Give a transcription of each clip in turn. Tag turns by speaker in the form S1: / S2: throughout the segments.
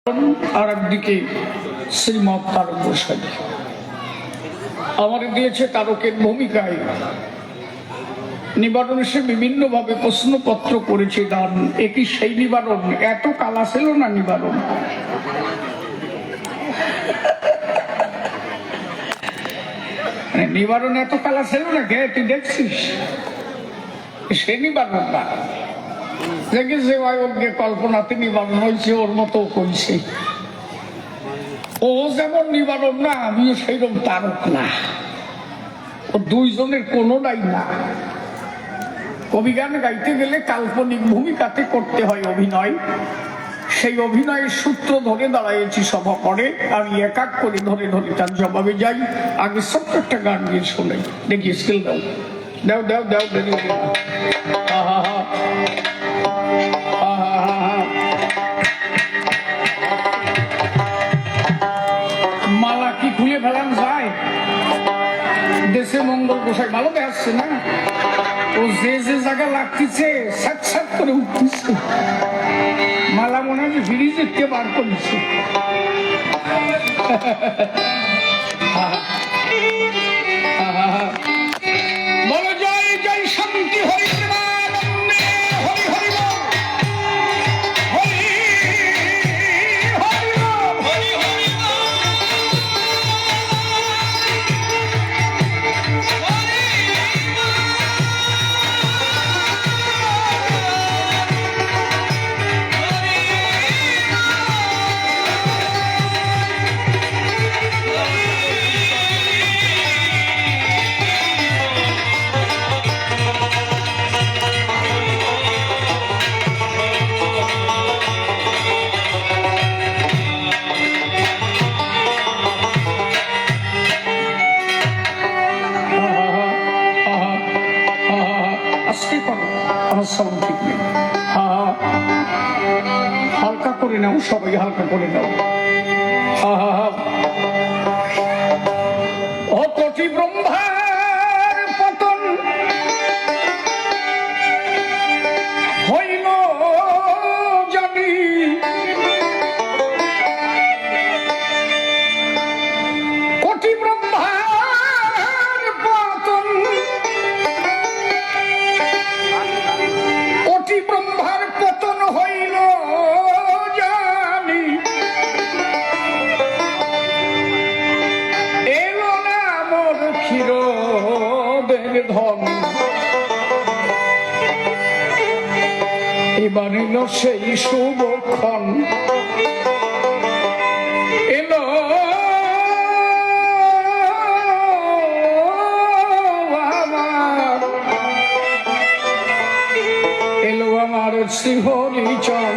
S1: আর একদিকে শ্রীমৎ তারক গোসাই আমাদের দিয়েছে তারকের ভূমিকায় নিবারণ সে বিভিন্ন ভাবে প্রশ্নপত্র করেছে দান। একই সেই নিবারণ, এত কালা ছিল না নিবারণ। নিবারণ এত কালা ছিল না কে? তুই দেখছিস সে নিবারণ না, দেখেছে অয়োগ্য কল্পনাতে নিবারণ হয়েছে, ওর মতো কইছে। ও যেমন নিবারণ না, আমিও সেইরকম তারক না। ও দুইজনের কোনোটাই না। কবিগান গাইতে গেলে কাল্পনিক ভূমিকাতে করতে হয় অভিনয়। সেই অভিনয়ের সূত্র ধরে দাঁড়াইছি সভা করে, আমি এক এক করে ধরে ধরে তার জবাবে যাই। আগে ছোট্ট একটা গান গিয়ে শোনাই, দেখি স্কিল দাও দাও দাও দাও দেখি। মালা কি খুলে ফেলান যায়? দেশে মঙ্গল গোসাই ভালো দেখাচ্ছে না? ও যে যে জায়গা লাগতেছে সাত সাত করে উঠতেছে। মালা মনে হয় ফ্রিজে কে বার করেছে। বলো জয় জয় শান্তি হরি হরি হরি ঠিক নেই। হালকা করে নাও, সবাই হালকা করে নাও। ও কোটি ব্রহ্মার পতন হইল জানি, কোটি ব্রহ্মার পতন, কোটি ব্রহ্মার পতন হইল জানি, এলো না মোর ক্ষীরোদের ধন। এবার এলো সেই শুভক্ষণ, এলো এলো আমার শ্রীহরিচন।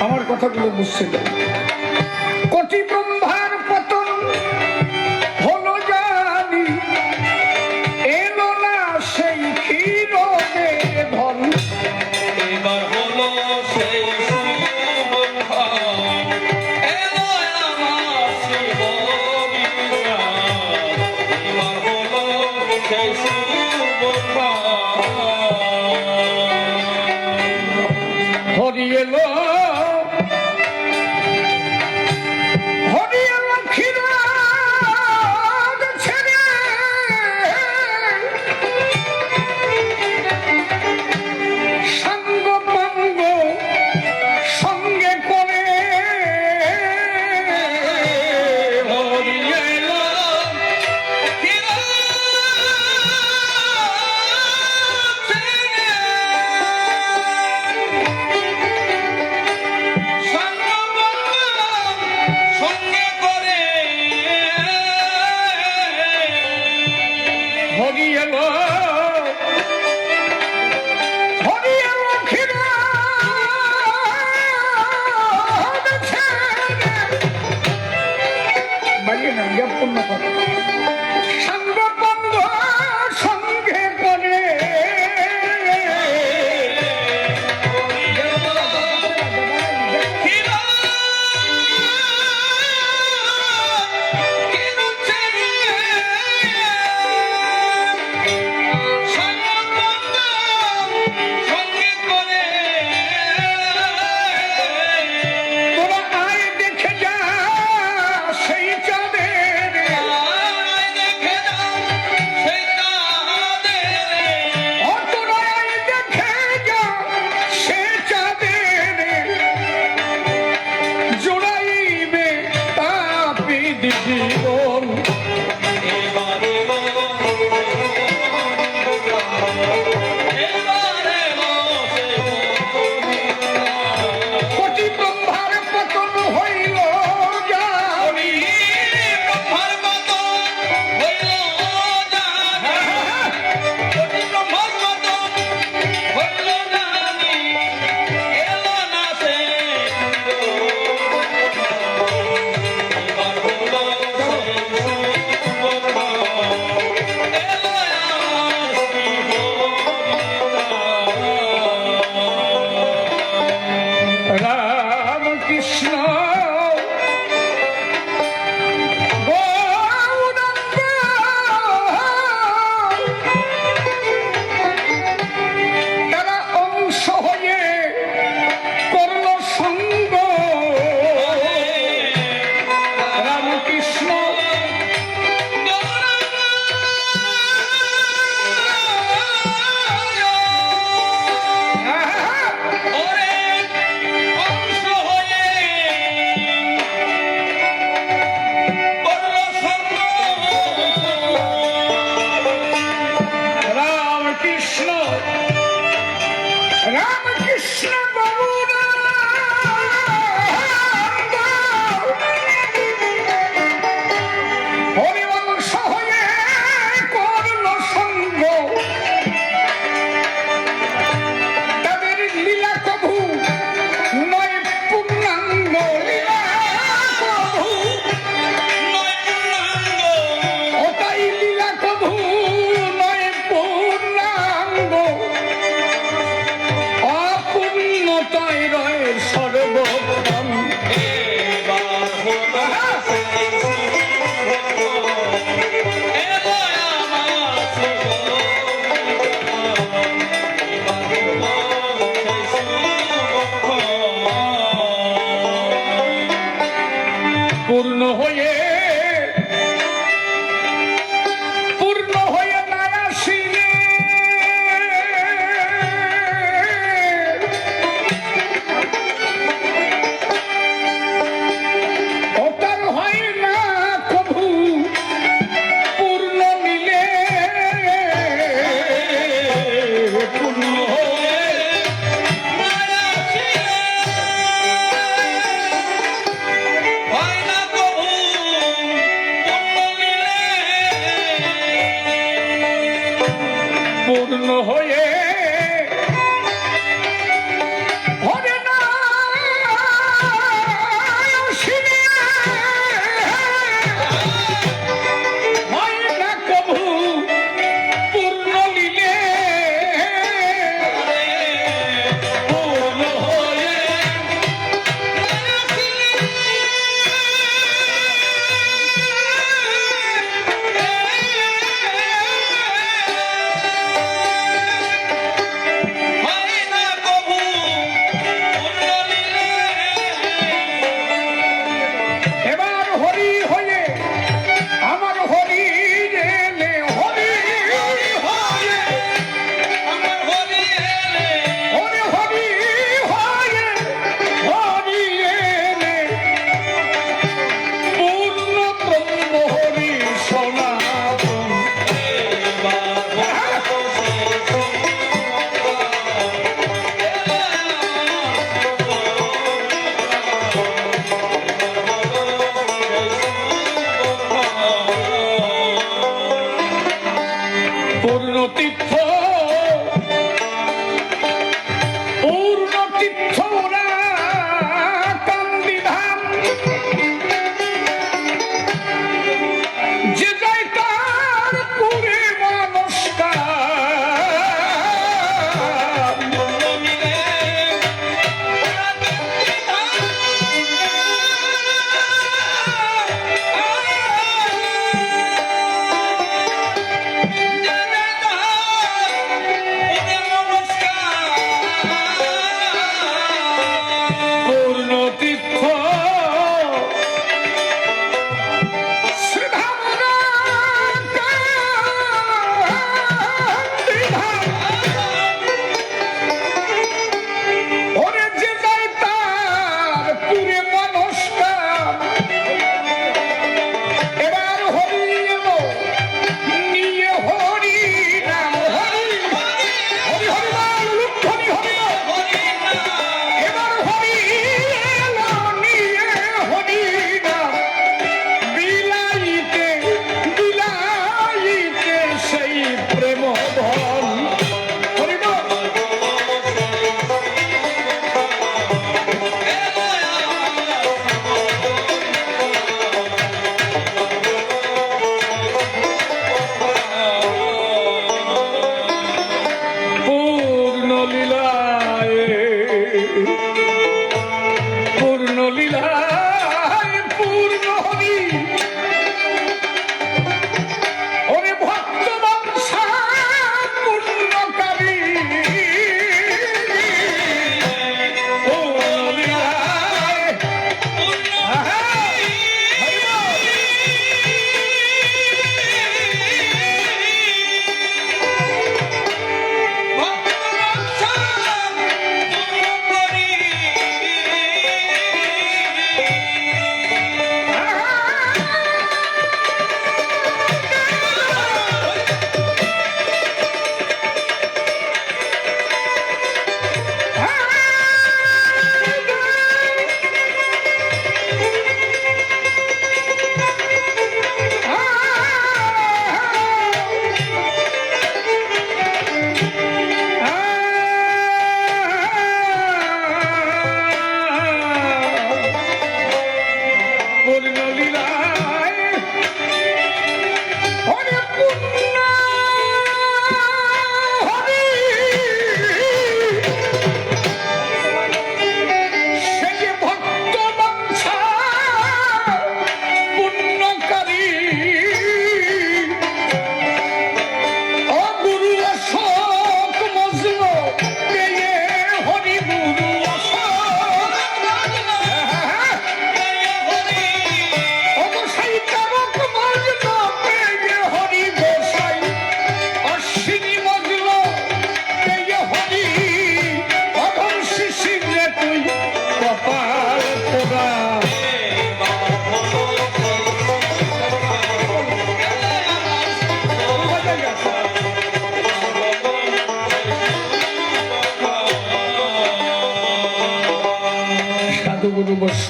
S1: আমার কথাগুলো বুঝছে না। কোটি ব্রহ্মার পতন হলো জানি, এলো না সেই ক্ষীরোদের ধন। এবার হলো সেই হরি এলো, হরি এলো ক্ষীরোদ ছেড়ে, সাঙ্গ পাঙ্গ সঙ্গে করে, হরি এলো ক্ষীরোদ ছেড়ে, জীবন কোটি ব্রহ্মার পতন হইল জানি
S2: ব্রহ্মার পতন হইল জানি কোটি ব্রহ্মার পতন হইল জানি এলো না সে এবার হলো
S1: রাম কৃষ্ণ গৌরাঙ্গ তারা অংশ হয়ে করল সঙ্গ রামকৃষ্ণ
S2: ওরে অংশ হয়ে করল সঙ্গ
S1: রামকৃষ্ণ রামকৃষ্ণ গৌরাঙ্গ হরিবংশ হয়ে করল সঙ্গ তাদের লীলা কভু নয় পূর্ণাঙ্গ লীলা কভু
S2: নয় পূর্ণাঙ্গ
S1: ওটাই লীলা কভু নয় পূর্ণাঙ্গ অপূর্ণতায় রয় সর্বক্ষণ
S2: এবার হলো এলো আমার
S1: পূর্ণ হয়ে না আসিলে ওটার হয় না কভু পূর্ণ মিলে পূর্ণ হয়ে
S2: হয় না কবু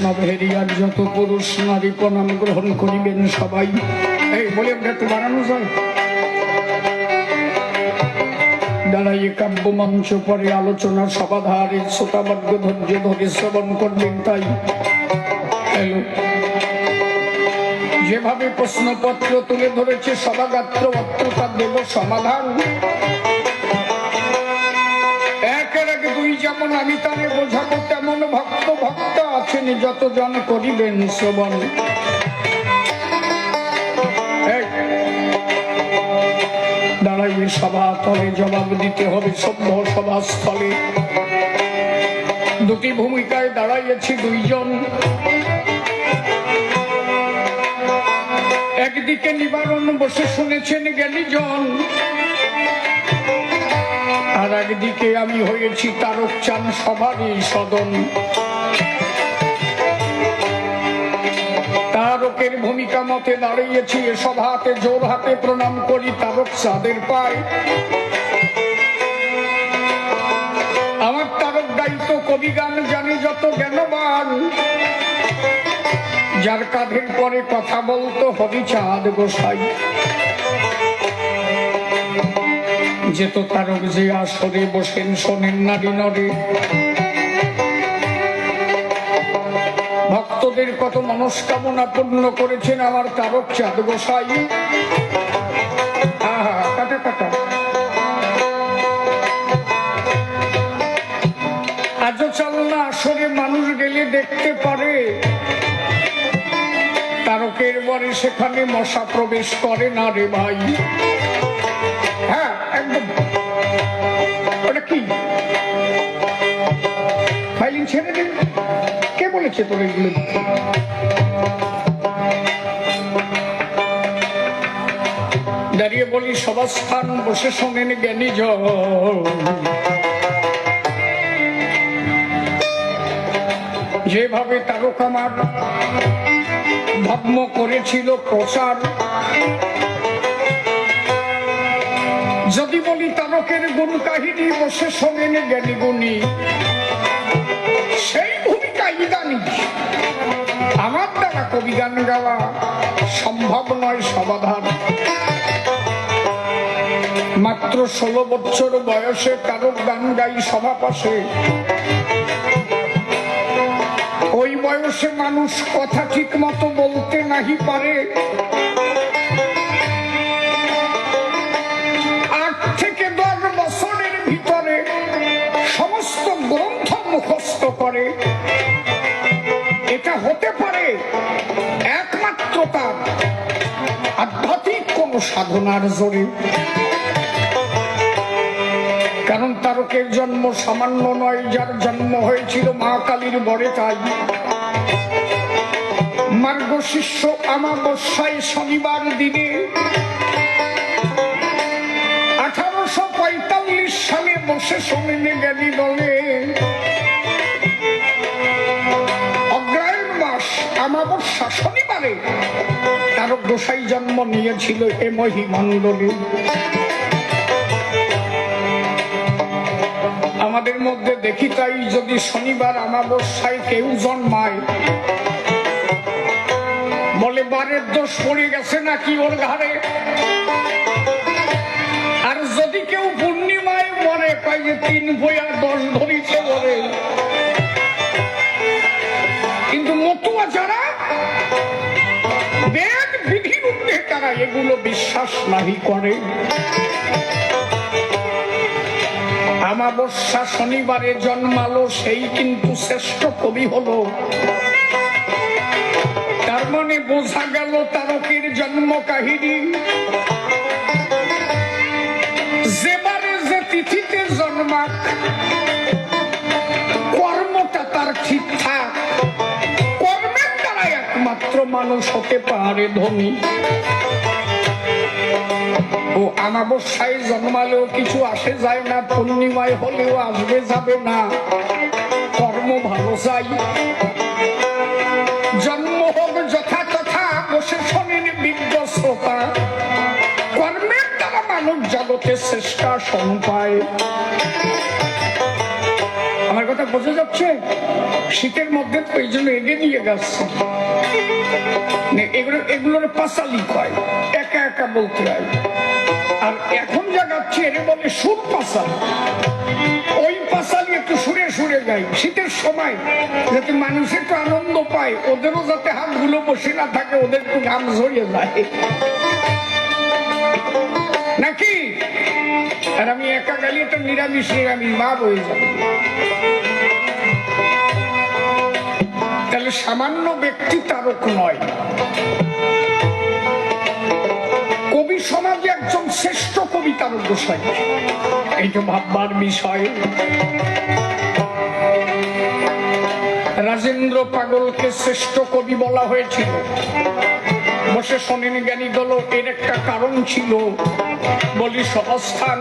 S1: বৈষ্ণব হেরিয়ার যত পুরুষ নারী প্রণাম গ্রহণ করিবেন সবাই। এই বলে আমরা একটু বানানো যায়। দাঁড়াইয়ে কাব্য মঞ্চ পরে আলোচনা সভাধারে শ্রোতাবর্গ ধৈর্য ধরে শ্রবণ করবেন। তাই হ্যালো, যেভাবে প্রশ্নপত্র তুলে ধরেছে সভাগাত্র অত্রতা দেব সমাধান। একের আগে দুই যেমন আমি তারে বোঝাবো, তেমন ভক্ত ভক্ত আছেন যতজন করিবেন শ্রবণ। দাঁড়াইয়ে সভা তলে জবাব দিতে হবে সভ্য সভাস্থলে। দুটি ভূমিকায় দাঁড়াইয়েছি দুইজন, একদিকে নিবারণ বসে শুনেছেন জ্ঞানীজন, আর একদিকে আমি হয়েছি তারক চান সভারই সদন। তারকের ভূমিকা মতে দাঁড়িয়েছি এ সভাতে, জোর হাতে প্রণাম করি তারক চাঁদের পায়। আমার তারক দায়িত্ব কবি গান জানে যত জ্ঞানবান, যার কাঁধের পরে কথা বলতো হরিচাঁদ গোসাই। যেত তারক যে আসরে বসেন শোনেন নারী নরে, ভক্তদের কত মনস্কামনা পূর্ণ করেছেন আমার তারক চাঁদ গোসাই। কাটা কাটা আজও চল না আসরে মানুষ গেলে দেখতে পারে, তারকের বরে সেখানে মশা প্রবেশ করে না রে ভাই। হ্যাঁ একদম, ওটা কি ফাইলিং ছেড়ে দিন, কে বলেছে তোর এগুলো? দাঁড়িয়ে বলি সভাস্থান বসে শোনেন জ্ঞানীজন, যেভাবে তারক আমার ধর্ম করেছিল প্রচার। যদি বলি তারকের গুণ কাহিনী বসে শোনেন জ্ঞানী গুণী, সেই ভূমিকা ইদানি আমার দ্বারা কবি গান গাওয়া সম্ভব নয় সমাধান। মাত্র 16 বছর বয়সে তারক গান গাই সভা পাশে। ওই বয়সে মানুষ কথা ঠিক মতো বলতে নাহি পারে, 8 থেকে 10 বছরের ভিতরে সমস্ত গ্রন্থ মুখস্থ করে। এটা হতে পারে একমাত্র তার আধ্যাত্মিক কোন সাধনার জোরে। কারণ তারকের জন্ম সামান্য নয়, যার জন্ম হয়েছিল মা কালীর বরে। তাই মার্গশিষ্য অমাবস্যায় শনিবার দিনে 1845 সালে বসে শোনেন জ্ঞানী দলে। অগ্রহায়ণ মাস অমাবস্যা শনিবারে তারক গোসাই জন্ম নিয়েছিল এ মহিমণ্ডলে। আমাদের মধ্যে দেখি তাই, যদি শনিবার অমাবস্যায় কেউ জন্মায়, বলে বারের দোষ পড়ে গেছে নাকি ওর ঘাড়ে। আর যদি কেউ পূর্ণিমায় মরে, কয় যে 3 বইয়া 10 ধরিছে বলে। কিন্তু মতুয়া যারা বেদ বিধির ঊর্ধ্বে, তারা এগুলো বিশ্বাস নাহি করে। অমাবস্যা শনিবারে জন্মালো, সেই কিন্তু শ্রেষ্ঠ কবি হলো। তার মানে বোঝা গেল তারকের জন্ম কাহিনী। যেবারে যে তিথিতে জন্মাক, কর্মটা তার ঠিকঠাক, কর্মের দ্বারা একমাত্র মানুষ হতে পারে ধনী। ও অমাবস্যায় জন্মালেও কিছু আসে যায় না, পূর্ণিমায় হলেও আসবে যাবে না, কর্ম ভালো চাই। জন্ম হোক যথাযথা, বসে শোনেন বিজ্ঞ শ্রোতা, কর্মের দ্বারা মানুষ জগতে শ্রেষ্ঠা সন পায়। আমার কথা বোঝা যাচ্ছে? শীতের মধ্যে তো এই জন্য এগে নিয়ে গেছে, এগুলোর পাঁচালি কয়, একা একা বলতে হয়। আর এখন যা গাচ্ছি এর বলে সুর পাঁচালি। ওই পাঁচালি একটু সুরে সুরে গাই শীতের সময়, যাতে মানুষ একটু আনন্দ পায়, ওদেরও যাতে হাতগুলো বসে না থাকে, ওদের একটু ঘাম ঝরিয়ে যায় নাকি। আর আমি একা গালি এটা নিরামিষ নিরামিষ ভাব হয়ে যাবে। তাহলে সামান্য ব্যক্তি তারক নয়, কবি সমাজে একজন শ্রেষ্ঠ কবি তারক গোসাই, এইটা ভাববার বিষয়। রাজেন্দ্র পাগলকে শ্রেষ্ঠ কবি বলা হয়েছিল, বসে শোনেন জ্ঞানী দল, এর একটা কারণ ছিল। বলি সহস্থান,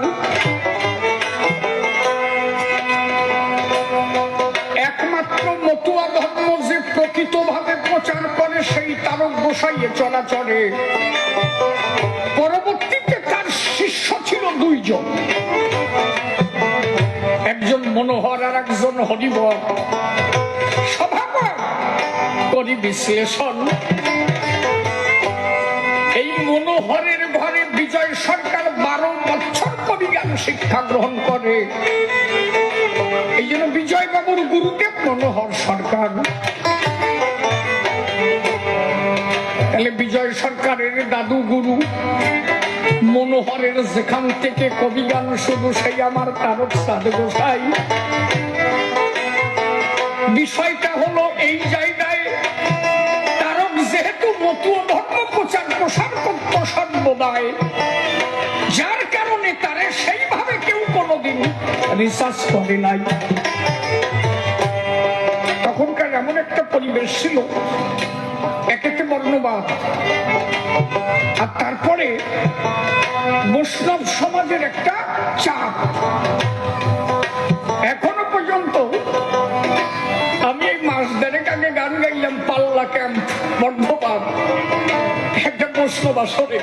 S1: একমাত্র মতুয়া ধর্ম যে প্রকৃতভাবে প্রচার করে সেই তারক গোসাইয়ে চলাচলে। পরবর্তীতে তার শিষ্য ছিল দুইজন, একজন মনোহর আর একজন হরিবর। সভাপতি করি বিশ্লেষণ, এই মনোহরের ঘরে বিজয় সরকার 12 বছর কবিজ্ঞান শিক্ষা গ্রহণ করে। এই জন্য বিজয় বাবুর গুরুদেব মনোহর সরকার। তাহলে বিজয় সরকারের দাদু গুরু মনোহরের যেখান থেকে কবিগান শুরু, সেই আমার তারক চাঁদ গোসাই। বিষয়টা হলো এই জায়গায় তারক যেহেতু মতুয়া ধর্ম প্রচার প্রসার করত সর্বদাই, যার কারণে তারে সেইভাবে কেউ কোনোদিন রিসার্চ করে নাই। তখনকার এমন একটা পরিবেশ ছিল, একেতে বর্ণবাদ, আর তারপরে বৈষ্ণব সমাজের একটা চাপ। এখনো পর্যন্ত আমি এই মাস দেড়েক আগে গান গাইলাম পাল্লা ক্যাম্প বর্ধমান, একটা বৈষ্ণব আসরে,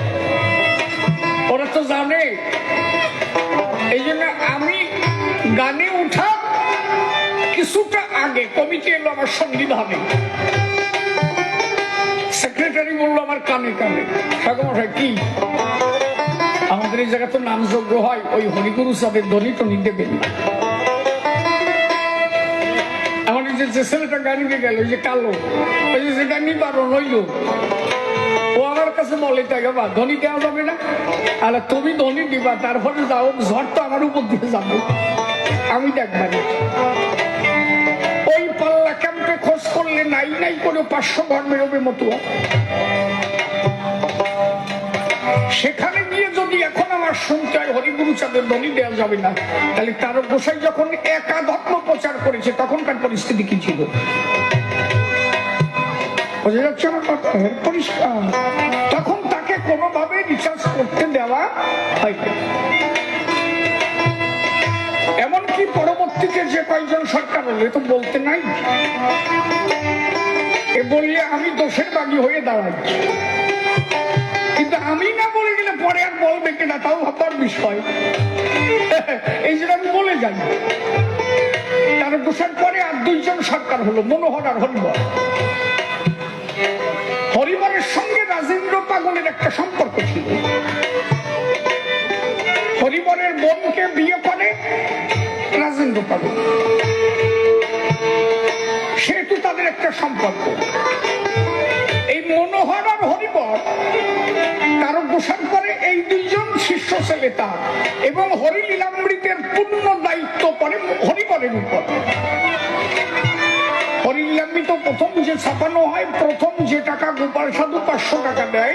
S1: ওরা তো জানে। এই জন্য আমি গানে উঠা কিছুটা আগে কমিটি এলো আমার সংবিধানে, সেক্রেটারি বললো আমার কানে কানে, কি আমাদের এই জায়গা তো নামযোগ্য হয়, ওই হরিগুরু সাহেবের ধ্বনি টনি দেবেন না। আমার যে ছেলেটা গান গিয়ে গেল, যে কালো, ওই যে গান নিবারণ হইল, ও আমার কাছে বলে তাই বাবা ধ্বনি দেওয়া যাবে না, আর তুমি ধ্বনি দিবা, তারপরে যাও, ঝড় তো আমার উপর দিয়ে যাবে, আমি দেখবানি। ওই পাল্লা ক্যাম্পে খোঁজ করলে নাই নাই করে 500 ঘর বেরোবে মতুয়া। সেখানে গিয়ে যদি এখন আমার শুনতে হয় হরিগুরু চাঁদের ধ্বনি দেওয়া যাবে না, তাহলে তারক গোসাই যখন একা ধর্ম প্রচার করেছে তখনকার পরিস্থিতি কি ছিল? বোঝা যাচ্ছে আমার কথা পরিষ্কার? তখন তাকে কোনোভাবে রিসার্চ করতে দেওয়া হয়নি। এমনকি পরবর্তীতে যে কয়েকজন সরকার হলো, তো বলতে নাই, এ বললে আমি দোষের বাগী হয়ে দাঁড়াই, কিন্তু আমি না বলে গেলে পরে আর বলবে কিনা তাও ভাববার বিষয়। এই জন্য আমি বলে যাই। তার দোষের পরে আর 2 জন সরকার হলো, মনোহর আর হরিবর। হরিবরের সঙ্গে রাজেন্দ্র পাগলের একটা সম্পর্ক ছিল। হরিবরের বোনকে বিয়ে করে রাজেন্দ্র পাগল, সেহেতু তাদের একটা সম্পর্ক। এই মনোহর আর হরিবর তারক গোসাই করে, এই 2 জন শিষ্য ছেলে তার, এবং হরিলীলামৃতের পূর্ণ দায়িত্ব পড়ে হরিবরের উপর। হরিলীলামৃত প্রথম যে ছাপানো হয়, প্রথম যে টাকা গোপাল সাধু 500 টাকা দেয়,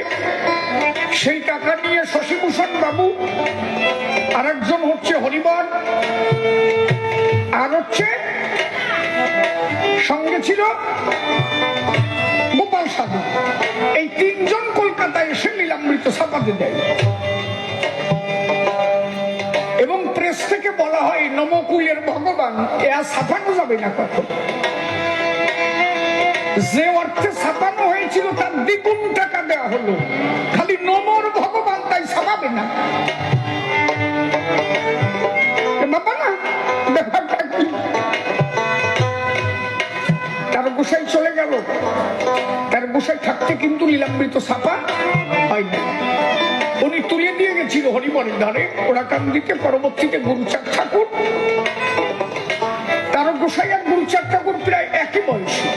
S1: সেই টাকা নিয়ে শশীভূষণ বাবু, আর একজন হচ্ছে হরিবর, আর হচ্ছে সঙ্গে ছিল গোপাল সাধু, এই 3 জন কলকাতায় এসে লীলামৃত ছাপাতে দেয়। এবং প্রেস থেকে বলা হয় নমকুলের ভগবান, এ আর ছাপানো যাবে না কখন। যে অর্থে ছাপানো হয়েছিল তার 2 গুণ টাকা দেওয়া হলো, খালি নমর ভগবান, তাই ছাপাবে না। বাবা না ব্যাপারটা কি? গোসাই থাকতে কিন্তু লীলামৃত ছাপা হয়নি। উনি তুলে দিয়ে গেছিল হরিবরের ধারে ওরাকান্দিতে। পরবর্তীতে গুরুচাঁদ ঠাকুর, তারক গোসাই আর গুরুচাঁদ ঠাকুর প্রায় একই বয়সী।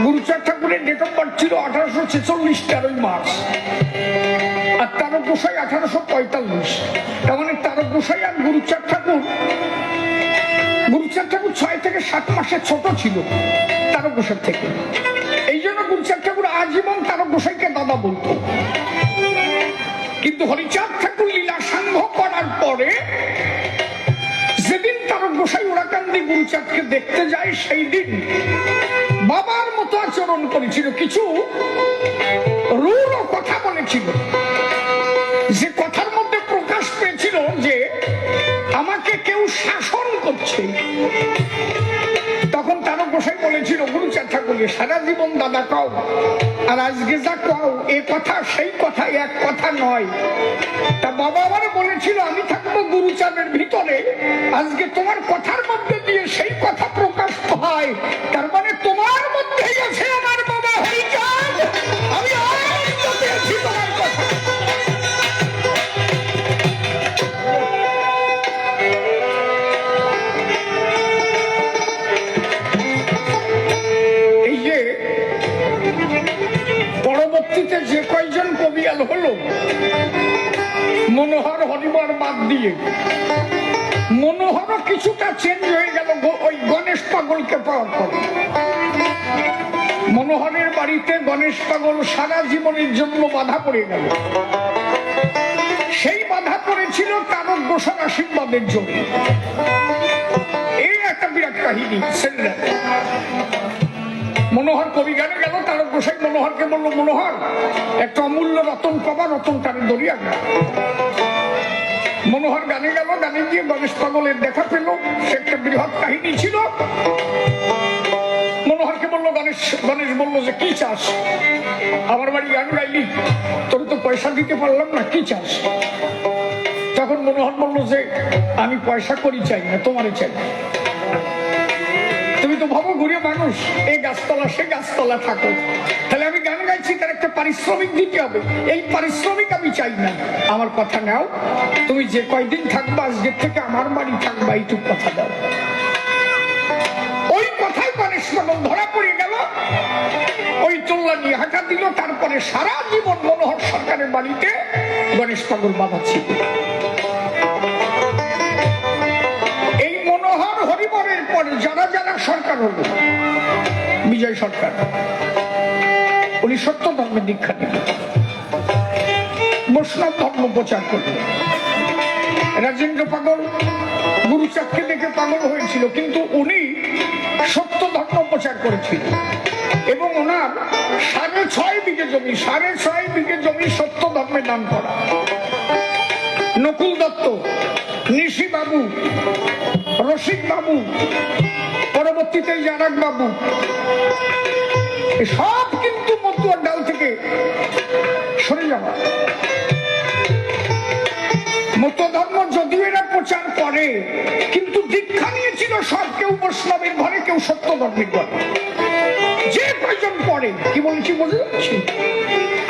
S1: গুরুচাঁদ ঠাকুরের ডেট অফ বার্থ ছিল 1846 13 মার্চ, আর তারক গোসাই 1845। তার মানে তারক গোসাই আর গুরুচাঁদ ঠাকুর 6 থেকে 7 মাসের ছোট ছিল তারক গোসাই থেকে। এই জন্য গুরুচাঁদ ঠাকুর আজীবন তারক গোসাইকে দাদা বলতো। কিন্তু হরিচাঁদ ঠাকুর লীলা সাঙ্গ করার পরে যেদিন তারক গোসাই ওরাকান্দি গুরুচাঁদকে দেখতে যায়, সেই দিন বাবার মতো আচরণ করেছিল। কিছু রূঢ় কথা বলেছিল, যে কথার মধ্যে প্রকাশ পেয়েছিল যে আমাকে কেউ শাসন করছে। তখন তারক গোসাই বলেছিল গুরুচাঁদ ঠাকুরকে, সারা জীবন দাদা কও, আর আজকে যা কও এ কথা সেই কথা, এক কথা নয়। তা বাবা আমার বলেছিল আমি থাকবো গুরুচাঁদের ভিতরে, আজকে তোমার কথার মধ্যে দিয়ে সেই কথা প্রকাশ পায়, তার মানে তোমার মধ্যেই আছে আমার বাবা হরিচাঁদ। আমি আনন্দ পেয়েছি তোমার কথা। এই যে পরবর্তীতে যে কয়জন কবিয়াল হলো, মনোহর হরিবর বাদ দিয়ে মনোহরও কিছুটা চেঞ্জ হয়ে গেল ওই গণেশ পাগলকে পাওয়ার পরে। মনোহরের বাড়িতে গণেশ পাগল সারা জীবনের জন্য বাধা পড়ে গেল। সেই বাধা পড়েছিল তারক গোসার আশীর্বাদের জন্য। এই একটা বিরাট কাহিনী। মনোহর কবি গানে গেল, তারক গোসাই মনোহরকে বললো, মনোহর একটা অমূল্য রতন পাবা, রতনটারে দরিয়া গেল। মনোহর গানে গেল, গানে গিয়ে গণেশ পাগলের দেখা পেল। সে একটা বৃহৎ কাহিনী ছিল। মনোহরকে বললো, গণেশ বললো যে কি চাস? আমার বাড়ি গান গাইলি, তোর তো পয়সা দিতে পারলাম না, কি চাস? তখন মনোহর বললো যে আমি পয়সা করি চাই না, তোমারে চাই। তুমি তো ভাবো ঘুরে মানুষ, এই গাছতলা সে গাছতলা থাকো, তাহলে আমি গান গাইছি, তার একটা পারিশ্রমিক দিতে হবে। এই পারিশ্রমিক আমি চাই না, আমার কথা নাও, তুমি যে কয়দিন থাকবা আজকের থেকে আমার বাড়ি থাকবা, এইটুক কথা দাও। ওই কথাই গণেশ পাগল ধরা পড়ে গেল, ওই তোল্লা নিয়ে হাঁটা দিল। তারপরে সারা জীবন মনোহর সরকারের বাড়িতে গণেশ পাগল বাবা ছিল। এই মনোহর হরিবরের পরে যারা যারা সরকার হলো, বিজয় সরকার, উনি সত্য ধর্মের দীক্ষা দিলেন, বৈষ্ণব ধর্ম প্রচার করলেন। রাজেন্দ্র পাগল গুরুচাঁদকে দেখে পাগল হয়েছিল, কিন্তু উনি সত্য ধর্ম প্রচার করেছিলেন। এবং ওনার 6.5 বিঘে জমি, 6.5 বিঘে জমি সত্য ধর্মে দান করা। নকুল দত্ত, নিশি বাবু, রসিক বাবু, পরবর্তীতে জানাক বাবু, সব কিন্তু মতুয়ার ডাল থেকে সরে যাওয়া। মত ধর্ম যদিও এরা প্রচার করে, কিন্তু দীক্ষা নিয়েছিল সব, কেউ বৈষ্ণবের ঘরে, কেউ সত্য ধর্মের ঘরে, যে কয়জন পড়ে। কি বলছি বুঝতে পারছি?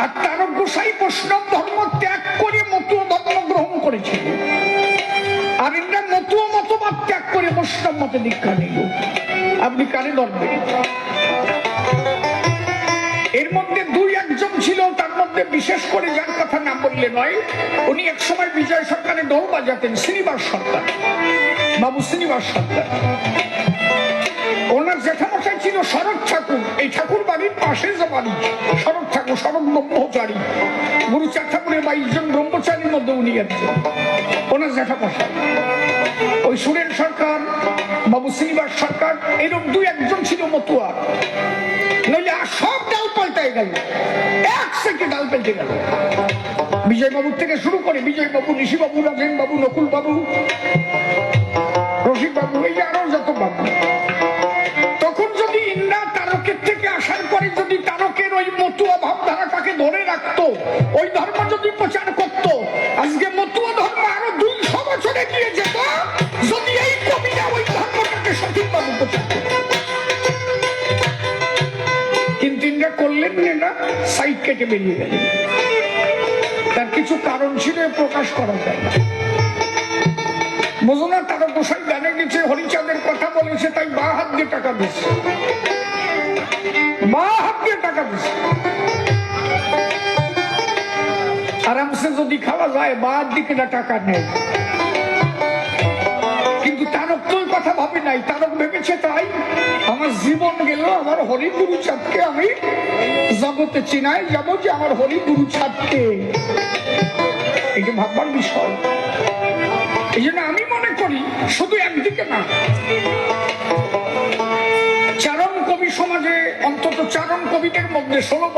S1: আর তারক গোসাই বৈষ্ণব ধর্ম ত্যাগ করে মতুয়া ধর্ম গ্রহণ করেছিল, আর এরা মতুয়া মতবাদ ত্যাগ করে বৈষ্ণব মতে দীক্ষা নিল। আপনি কারে ধরবেন? এর মধ্যে 2-1 ছিল, তার মধ্যে বিশেষ করে যার কথা না বললে নয়, উনি একসময় বিজয় সরকারে ঢোল বাজাতেন, শ্রীনিবাস সরকার, বাবু শ্রীনিবাস সরকার। ওনার জেঠামশাই ছিল শরৎ ঠাকুর, এই ঠাকুর বাড়ির পাশে যে বাড়ি শরৎ ঠাকুর, শরৎ ব্রহ্মচারী, গুরুচাঁদ ঠাকুরের 22 জন ব্রহ্মচারীর মধ্যে উনি একজন, ওনার জেঠামশাই। ওই সুরেন সরকার, বাবু শ্রীনিবাস সরকার, এরকম 2-1 ছিল মতুয়ার। নইলে আর সব ডাল পাল্টাই গেল, এক সেকেন্ড ডাল পাল্টে গেল। বিজয় বাবুর থেকে শুরু করে বিজয় বাবু, নিশি বাবু, রাজেন বাবু, নকুল বাবু, রসিক বাবু, এই আরো যত বাবু। তখন যদি ইন্দ্রা তারকের থেকে আসার পরে যদি তারকের ওই মতুয়া ভাবধারাটাকে ধরে রাখতো, ওই ধর্ম যদি প্রচার করতো, আজকে মতুয়া ধর্ম আরো 200 বছরে গিয়ে যেত, যদি এই কবিরা ওই ধর্মটাকে সঠিকভাবে প্রচার করত। কিন্তু ইন্দ্রা বললেন না, সাইড কেটে বেরিয়ে গেলেন। তার কিছু কারণ ছিল, প্রকাশ করা যায় না। বোঝো না, তারা গোসাই জানে গেছে হরিচাঁদের কথা বলেছে, তাই বা হাত দিয়ে টাকা দিচ্ছে, বা হাত দিয়ে টাকা দিচ্ছে। আরামসে যদি খাওয়া যায়, বা হাত দিকে না টাকা নেই। কিন্তু তারক তো ওই কথা ভাবি নাই। তারক ভেবেছে তাই আমার জীবন গেল, আমার হরি গুরু চাঁদকে আমি জগতে চিনাই যাবো যে আমার হরি গুরু চাঁদকে। এটা ভাববার বিষয়। এই জন্য আমি মনে করি শুধু একদিকে না, চারণ কবি সমাজে অন্তত চারণ কবিদের মধ্যে 16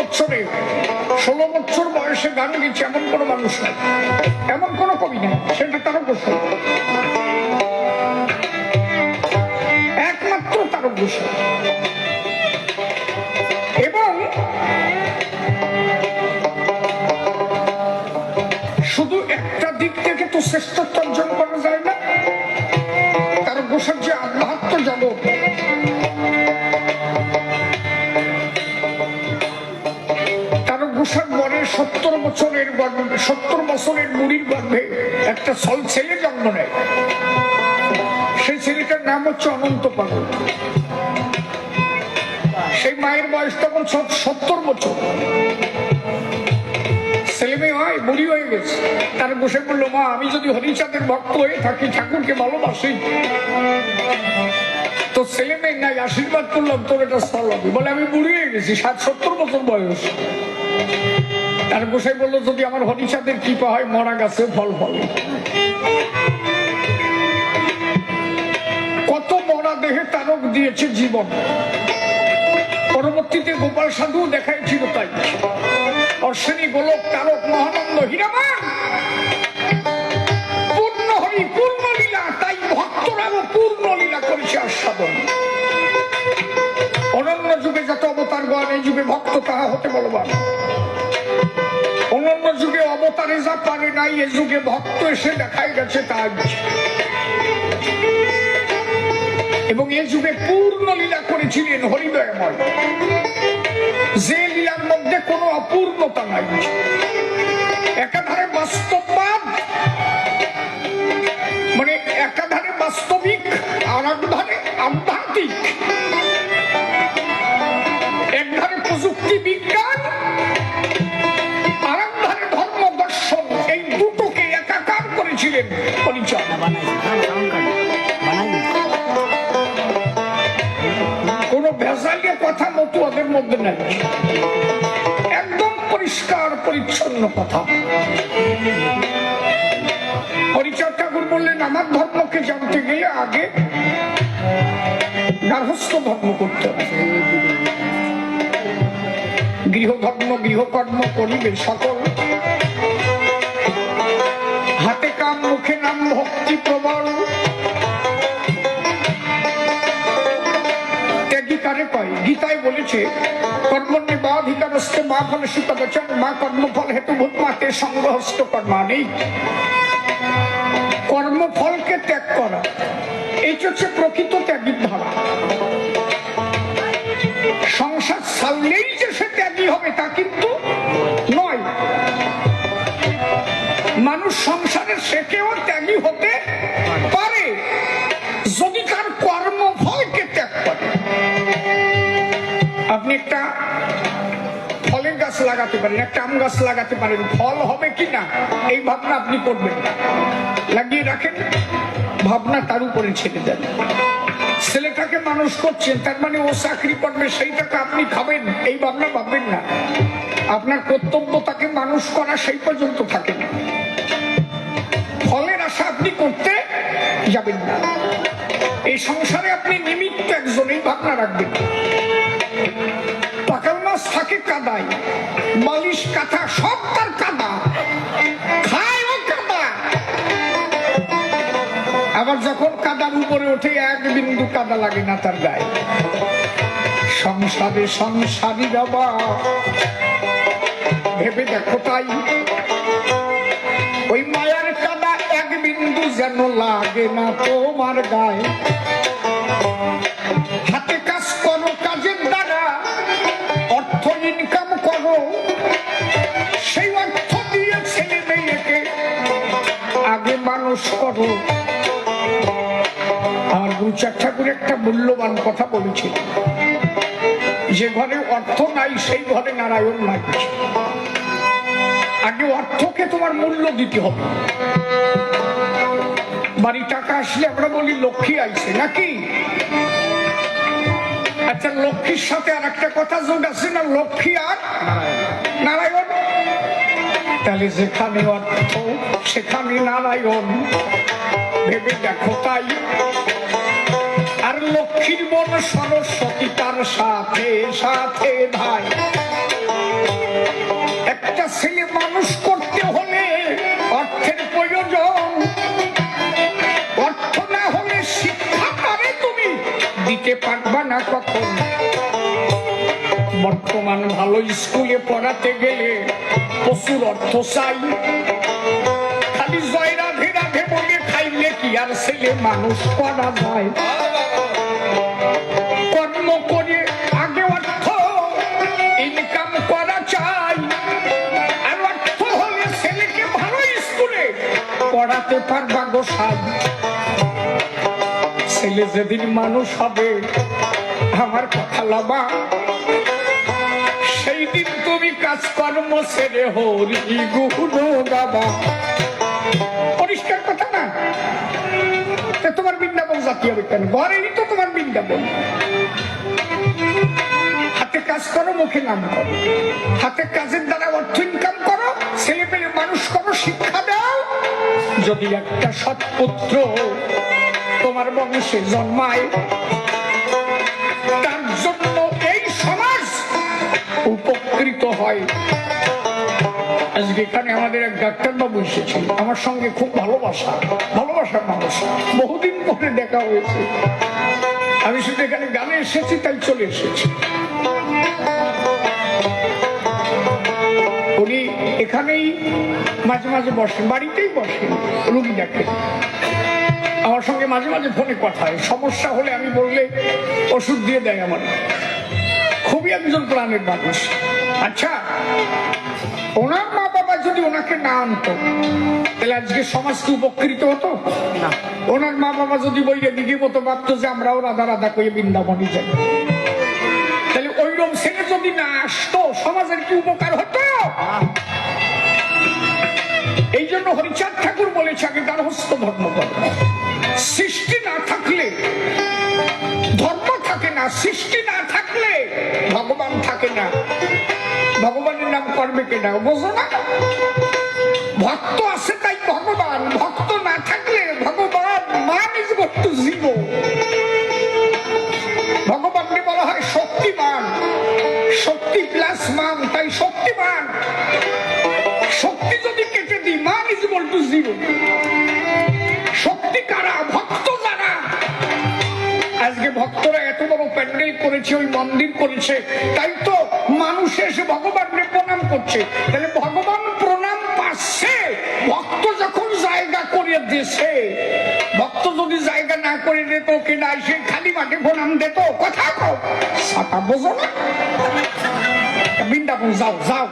S1: বছর বয়সে গান গেছে এমন কোন মানুষ নাই, এমন কোন কবি নেই। সেটা তারক গোসাই, একমাত্র তারক গোসাই। এবং শুধু একটা দিক থেকে তো শ্রেষ্ঠত্ব অর্জন করা যায় না। তারক গোসাইর যে আধ্যাত্ম জগৎ, তারক গোসাইর বরে 70 বছরের বুড়ির গর্ভে একটা ছেলে জন্ম নেয়। সেই ছেলেটার নাম হচ্ছে অনন্ত পাগল। সেই মায়ের বয়স তখন 70 বছর। ছেলে মেয়ে হয়, বুড়ি হয়ে গেছে। তার বসে বললো, মা আমি যদি হরিচাঁদের ভক্ত হয়ে থাকি, ঠাকুরকে ভালোবাসি, তো ছেলে মেয়ে নাই, আশীর্বাদ করলাম তোর এটা ফল হবে। বলে আমি বুড়ি হয়ে গেছি, 70 বছর বয়স। তার গোসাই বললো, যদি আমার হরিচাঁদের কৃপা হয়, মরা গাছে ফল ফলে। কত মরা দেহে তারক দিয়েছে জীবন। পরবর্তীতে গোপাল সাধু দেখাইছিল তাই। অশ্বিনী, গোলক, তারক, মহানন্দ, হীরামান, পূর্ণ হরি, পূর্ণ লীলা। তাই ভক্তরাও পূর্ণ লীলা করেছে আস্বাদন। অনন্য যুগে যত অবতার গণ, এই যুগে ভক্ত তাহা হতে বলবান। অনন্য যুগে অবতারে যা পারে নাই, এ যুগে ভক্ত এসে দেখাই গেছে তাজ। এবং এ যুগে পূর্ণ লীলা করেছিলেন হরিদয়ময়, যে লীলার মধ্যে কোনো অপূর্ণতা নাই। একাধারে বাস্তববাদ, মানে একাধারে বাস্তবিক, আর একধারে আধ্যাত্মিক, একধারে প্রযুক্তি বিজ্ঞান, আর একধারে ধর্ম দর্শন, এই দুটোকে একাকার করেছিলেন হরিচাঁদ। কোনো ভেজালিয়া কথা মতুয়াদের মধ্যে নাই, একদম পরিষ্কার পরিচ্ছন্ন কথা। হরিচাঁদ ঠাকুর বললেন, আমার ধর্মকে জানতে গেলে আগে গার্হস্থ্য ধর্ম করতে হবে। গৃহধর্ম গৃহকর্ম করিবে সকল, হাতে কাম মুখে নাম ভক্তি প্রবল। গীতায় বলেছে, কর্মণ্যেবাধিকারস্তে মা ফলস্য তদচন মা কর্মফল হেতুভূত মাতে সংগ্রহস্থ কর্মা নেই। কর্মফলকে ত্যাগ করা, এই হচ্ছে প্রকৃত ত্যাগীর ধারা। সংসার ছাড়লেই যে সে ত্যাগী হবে তা কিন্তু নয়। মানুষ সংসারের শেখেও ত্যাগী হতে পারে যদি তার কর্মফলকে ত্যাগ করে। আপনি একটা ফলের গাছ লাগাতে পারেন, একটা আম গাছ লাগাতে পারেন, ফল হবে কিনা এই ভাবনা আপনি করবেন, লাগিয়ে রাখেন, ভাবনা তার উপরে ছেড়ে দেন। ছেলেটাকে মানুষ করছেন, তার মানে ও চাকরি করবে, সেই টাকা আপনি খাবেন, এই ভাবনা ভাববেন না। আপনার কর্তব্য তাকে মানুষ করা, সেই পর্যন্ত থাকেন। ফলের আশা আপনি করতে যাবেন না। এই সংসারে আপনি নিমিত্ত একজন, এই ভাবনা রাখবেন। পাকাল মাছ থাকে কাদায়, বালিশ কাঁথা সব তার কাদা, খায় ও কাদা। আবার যখন কাদার উপরে ওঠে, এক বিন্দু কাদা লাগে না তার গায়ে। সংসারে সংসারী বাবা ভেবে দেখো তাই, ওই মায়ার কাদা এক বিন্দু যেন লাগে না তোমার গায়ে। হাতে কাজ করো, কাজের দ্বারা অর্থ ইনকাম মানুষ করো। আমার গুরুচাঁদ ঠাকুর একটা মূল্যবান কথা বলেছিল, যে ঘরে অর্থ নাই সেই ঘরে নারায়ণ নাই। আগে অর্থকে তোমার মূল্য দিতে হবে। বাড়ি টাকা আসলে আমরা বলি লক্ষ্মী আইছে নাকি? আচ্ছা, লক্ষ্মীর সাথে আর একটা কথা যোগ আছে না, লক্ষ্মী আর নারায়ণ। তাহলে যেখানে অর্থ সেখানে নারায়ণ, ভেবে দেখো তাই। আর লক্ষ্মীর বোন সরস্বতী তার সাথে সাথে ভাই। একটা ছেলে মানুষ করতে হলে অর্থের প্রয়োজন। অর্থ না হলে শিক্ষা পাবে তুমি দিতে পারবা না কখন। বর্তমান ভালো স্কুলে পড়াতে গেলে প্রচুর অর্থ চাই। খালি জয় রাধে রাধে বলে খাইলে কি আর ছেলে মানুষ করা যায়? কর্ম করে আগে অর্থ ইনকাম করা চাই। আর অর্থ হলে ছেলেকে ভালো স্কুলে পড়াতে পারবা গোসাই। ছেলে যেদিন মানুষ হবে আমার কথা লবা, সেই দিন তুমি কাজকর্ম ছেড়ে হরি গুণ গাবা। পরিষ্কার কথা না? তোমার বৃন্দাবন জাতি হবে কেন? ঘরেই তো তোমার বৃন্দাবন। হাতে কাজ করো, মুখে নাম করো। হাতে কাজের দ্বারা অর্থ ইনকাম করো, ছেলে পেলে মানুষ করো, শিক্ষা দাও। যদি একটা সৎপুত্র তোমার বংশে জন্মায়, তার জন্য এই সমাজ উপকৃত হয়। আজকে এখানে আমাদের এক ডাক্তার বাবু এসেছেন, আমার সঙ্গে খুব ভালোবাসার মানুষ, বহুদিন পরে দেখা হয়েছে। আমি শুধু এখানে গানে এসেছি তাই চলে এসেছি। উনি এখানেই মাঝে মাঝে বসেন, বাড়িতেই বসেন, রুগী দেখেন। আমার সঙ্গে মাঝে মাঝে ফোনে কথা হয়। সমস্যা হলে আমি বললে ওষুধ দিয়ে দেয় আমার। খুবই একজন প্রাণের মানুষ। আচ্ছা, ওনার মা বাবা যদি ওনাকে না আনতো তাহলে আজকে সমাজ কি উপকৃত হতো না? ওনার মা বাবা যদি বইলে দিকে মতো ভাবতো যে আমরাও রাধা রাধা করে বৃন্দাবনে যাই, তাহলে ওইরকম ছেলে যদি না আসতো সমাজের কি উপকার হতো? এই জন্য হরিচাঁদ ঠাকুর বলেছে আগে গার্হস্থ্য ধর্ম করো। সৃষ্টি না থাকলে ধর্ম থাকে না, সৃষ্টি না থাকলে ভগবান থাকে না। ভগবানের নাম করবে কেনা বোঝো না? ভক্ত আছে তাই ভগবান, ভক্ত না থাকলে ভগবান মান ইজ ইকুয়াল টু জিরো। ভগবানকে বলা হয় শক্তিমান, শক্তি প্লাস মান, তাই শক্তিমান। শক্তি যদি কেটে দিই মান ইজ ইকুয়াল টু জিরো। শক্তি কারা? ভক্ত যারা। আজকে ভক্তরা এত বড় প্যান্ডেল করেছে, ওই মন্দির করেছে, তাই তো মানুষ এসে ভগবানকে প্রণাম করছে। তাহলে ভগবান প্রণাম পাচ্ছে ভক্ত যখন জায়গা করে দিয়েছে। ভক্ত যদি জায়গা না করে দিত, কিনা এসে খালি মাঠে প্রণাম দিত, কথা কও সাটা বোঝো না? বৃন্দাবন যাও যাও,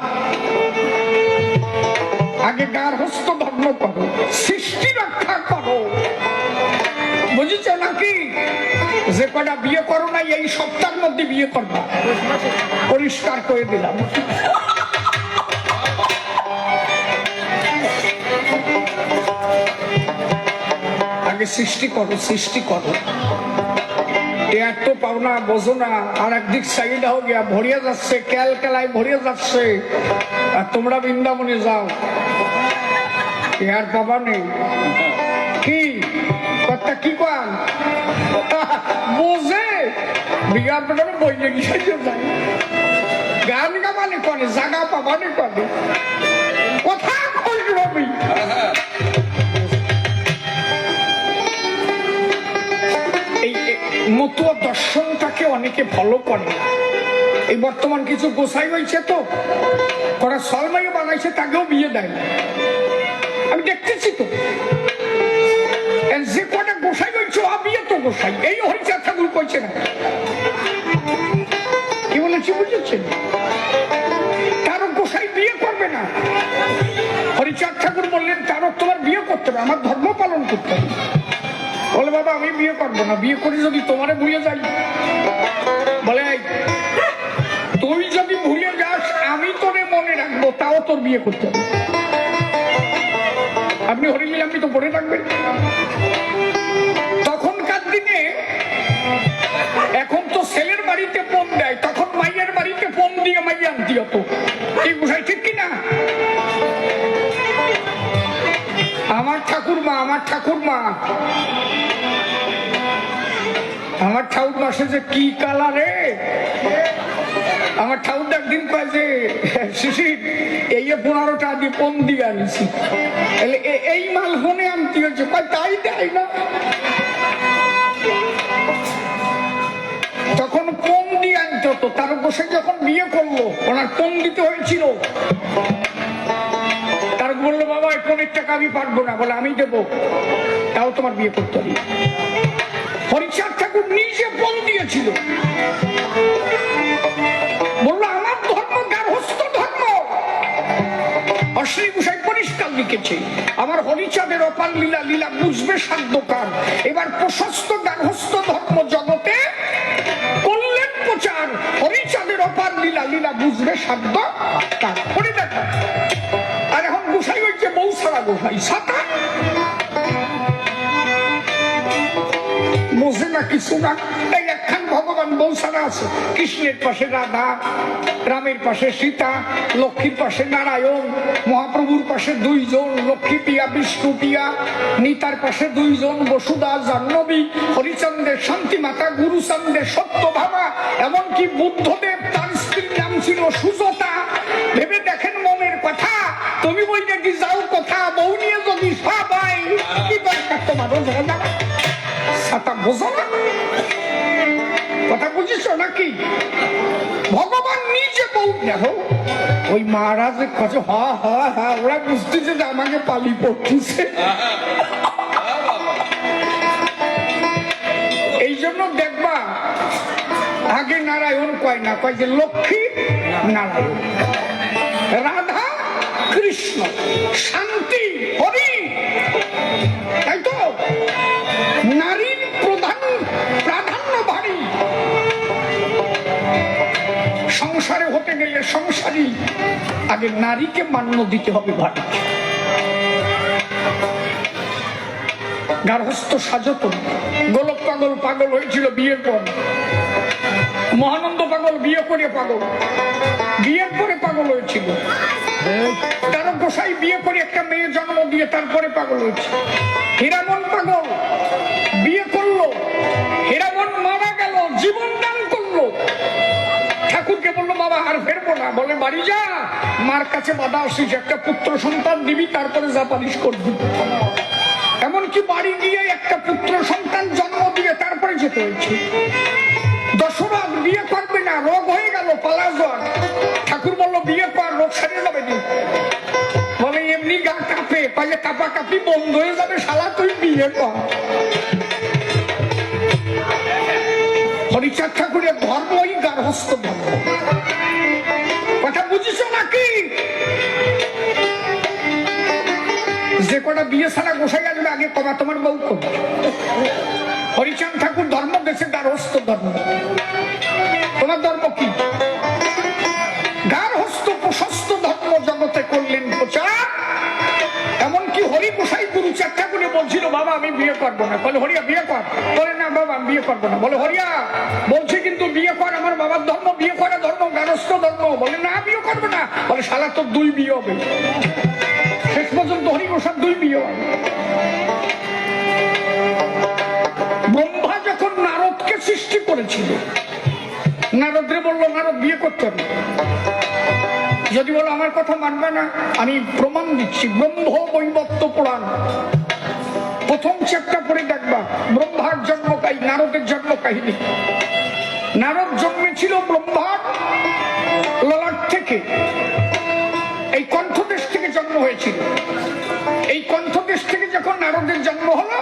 S1: আগে গার্হস্থ্য ধর্ম করো, সৃষ্টি রক্ষা করো। বুঝেছ নাকি? যে কটা বিয়ে করো না এই সপ্তাহের মধ্যে বিয়ে করবা, পরিষ্কার করে দিলাম। আগে সৃষ্টি করো, সৃষ্টি করো। এত পাওনা বোঝো না, আর একদিক সাইড হয়ে গিয়া ভরিয়ে যাচ্ছে, ক্যালকেলায় ভরিয়ে যাচ্ছে। আর তোমরা বৃন্দাবনে যাও, আর বাবা নেই। কি কথা কি কান বোঝে? বিঘা পেটানো বইলে গিয়ে যায়, গান গাবানে করে, জাগা পাবানে করে, কথা খোঁজ রবি। এই মতুয়া দর্শনটাকে অনেকে ফলো করে না। এই বর্তমান কিছু গোসাই হয়েছে তো, ওরা সলমাই বানাইছে, তাকেও বিয়ে দেয় না। আমি দেখতেছি তো, যে কটা গোসাই হয়েছে বিয়ে তো গোসাই। এই হরিচাঁদ ঠাকুর কইছে না, কি বলেছি বুঝেছেন? কারো গোসাই বিয়ে করবে না। হরিচাঁদ ঠাকুর বললেন কারো তোমার বিয়ে করতে করতে হবে, আমার ধর্ম পালন করতে হবে। বলে বাবা আমি বিয়ে করবো না, বিয়ে করে যদি তোমারে ভুলে যাই। বলে এই, তুই যদি ভুলে যাস আমি তোরে মনে রাখবো, তাও তোর বিয়ে করতে হবে। আপনি হরিমিল আপনি তো মনে রাখবেন। তখনকার দিনে, এখন তো ছেলের বাড়িতে ফোন দেয়, তখন মাইয়ের বাড়িতে ফোন দিয়ে মাইয়া আনতি হতো। ঠিক বুঝাই ঠিক কিনা? আমার ঠাকুরমা সে যে কি কালারে, আমার ঠাকুর একদিন কয় যে শিশির এই 15টা দিয়ে পণ দিয়ে আনিছি, এই মাল ফোনে আনতে হচ্ছে। কয় তাই দেয় না, তখন পণ দিয়ে আনতে হতো। তার বসে যখন বিয়ে করলো ওনার পণ দিতে হয়েছিল। তার বললো বাবা এই পণের টাকা আমি পারবো না। বলে আমি দেবো, তাও তোমার বিয়ে করতে হবে। হরিচাঁদ ঠাকুর নিজে পণ দিয়েছিল। বললো আমার ধর্ম গার্হস্থ ধর্ম। অশ্রী গোসাই পরিষ্কার লিখেছে, আমার হরিচাঁদের অপার লীলা, লীলা বুঝবে সাধ্যকার। এবার প্রশস্ত গার্হস্থ ধর্ম জগতে করলেন প্রচার, হরিচাঁদের অপার লীলা, লীলা বুঝবে সাধ্যকার। পড়ে দেখা। আর এখন গোসাই হচ্ছে বউ ছাড়া গোসাই, সাতা বোঝে না কিছু না। এই একখান ভগবান বউ ছাড়া আছে, কৃষ্ণের পাশে রাধা, রামের পাশে সীতা, লক্ষ্মীর পাশে নারায়ণ, মহাপ্রভুর পাশে 2 জন, লক্ষ্মী পিয়া বিষ্ণু পিয়া, নিতার পাশে 2 জন, বসুদা জাহ্নবী, হরিচন্দ্রের শান্তি মাতা, গুরুচন্দ্রের সত্যভামা, এমনকি বুদ্ধদেব তার স্ত্রীর নাম ছিল সুজতা। ভেবে দেখেন মনের কথা। তুমি বই নাকি যাও কথা, বউ নিয়ে যদি সব হয় কি দরকার তোমার? বোঝো না কথা, বুঝিস নাকি? ভগবান নিজে বউ দেখো, ওই মহারাজের কাছে ওরা বুঝতেছে যে আমাকে পালি পড়তেছে। এই জন্য দেখবা আগে নারায়ণ কয় না, কয় যে লক্ষ্মী নারায়ণ, রাধা কৃষ্ণ, শান্তি হরি। তাই তো নারীর প্রাধান্য ভারী। সংসারে হতে গেলে সংসারী আগে নারীকে মান্য দিতে হবে ভারী। গার্হস্থ সাজত গোলক পাগল হয়েছিল বিয়ের পর, মহানন্দ পাগল বিয়ে করে পাগল, বিয়ের পরে পাগল হয়েছিল। তার গোসাই বিয়ে করে একটা মেয়ে জন্ম দিয়ে তারপরে পাগল হয়েছে। হীরামন পাগল বিয়ে করলো, হীরামন মারা গেল, জীবন দান করলো। ঠাকুরকে বললো বাবা আর ফেরবো না। বলে বাড়ি যা, মার কাছে বাধা আসিস, একটা পুত্র সন্তান দিবি, তারপরে যা পারিস করবি। এমনকি বাড়ি গিয়ে একটা পুত্র সন্তান জন্ম দিয়ে তারপরে যেতে হয়েছে। দশরথ বিয়ে করবে না, রোগ হয়ে গেল, পালা জ্বর। ঠাকুর বললো বিয়ে কর, রোগ সারিয়ে যাবে। বলে এমনি গা কাঁপে, পাইলে কাপা কাপি বন্ধ হয়ে যাবে, শালা তুই বিয়ে কর। হরিচাঁদ ঠাকুরের ধর্মই গার্হস্থ ধর্ম। কথা বুঝিস নাকি? যে কটা বিয়ে ছাড়া গোসাই আসবে আগে কবা তোমার বউ করবে। হরিচাঁদ ঠাকুর ধর্ম দেশে গার্হস্থ ধর্ম। তোমার ধর্ম কি? গার্হস্থ প্রশস্ত ধর্ম জগতে করলেন প্রচার। এমনকি হরি গোসাই গুরুচাঁদ ঠাকুরে বলছিল বাবা আমি বিয়ে করবো না। বলে হরিয়া বিয়ে কর। বলে না বাবা আমি বিয়ে করবো না। বলে হরিয়া বলছি কিন্তু বিয়ে কর, আমার বাবার ধর্ম বিয়ে করা ধর্ম, গার্হস্থ ধর্ম। বলে না বিয়ে করবো না। বলে শালা তোর 2 বিয়ে হবে। শেষ পর্যন্ত হরি গোসাই 2 বিয়ে হবে। ব্রহ্মা যখন নারদকে সৃষ্টি করেছিল, নারদরে বললো নারদ বিয়ে করতে হবে। যদি বলো আমার কথা মানবে না, আমি প্রমাণ দিচ্ছি। ব্রহ্ম বৈবর্ত পুরাণ প্রথম চ্যাপ্টার পড়ে দেখবা, ব্রহ্মার জন্ম কাহিনী, নারদের জন্ম কাহিনী। নারদ জন্মেছিল ব্রহ্মার ললাট থেকে, এই কণ্ঠদেশ থেকে জন্ম হয়েছিল। এই কণ্ঠদেশ থেকে যখন নারদের জন্ম হলো,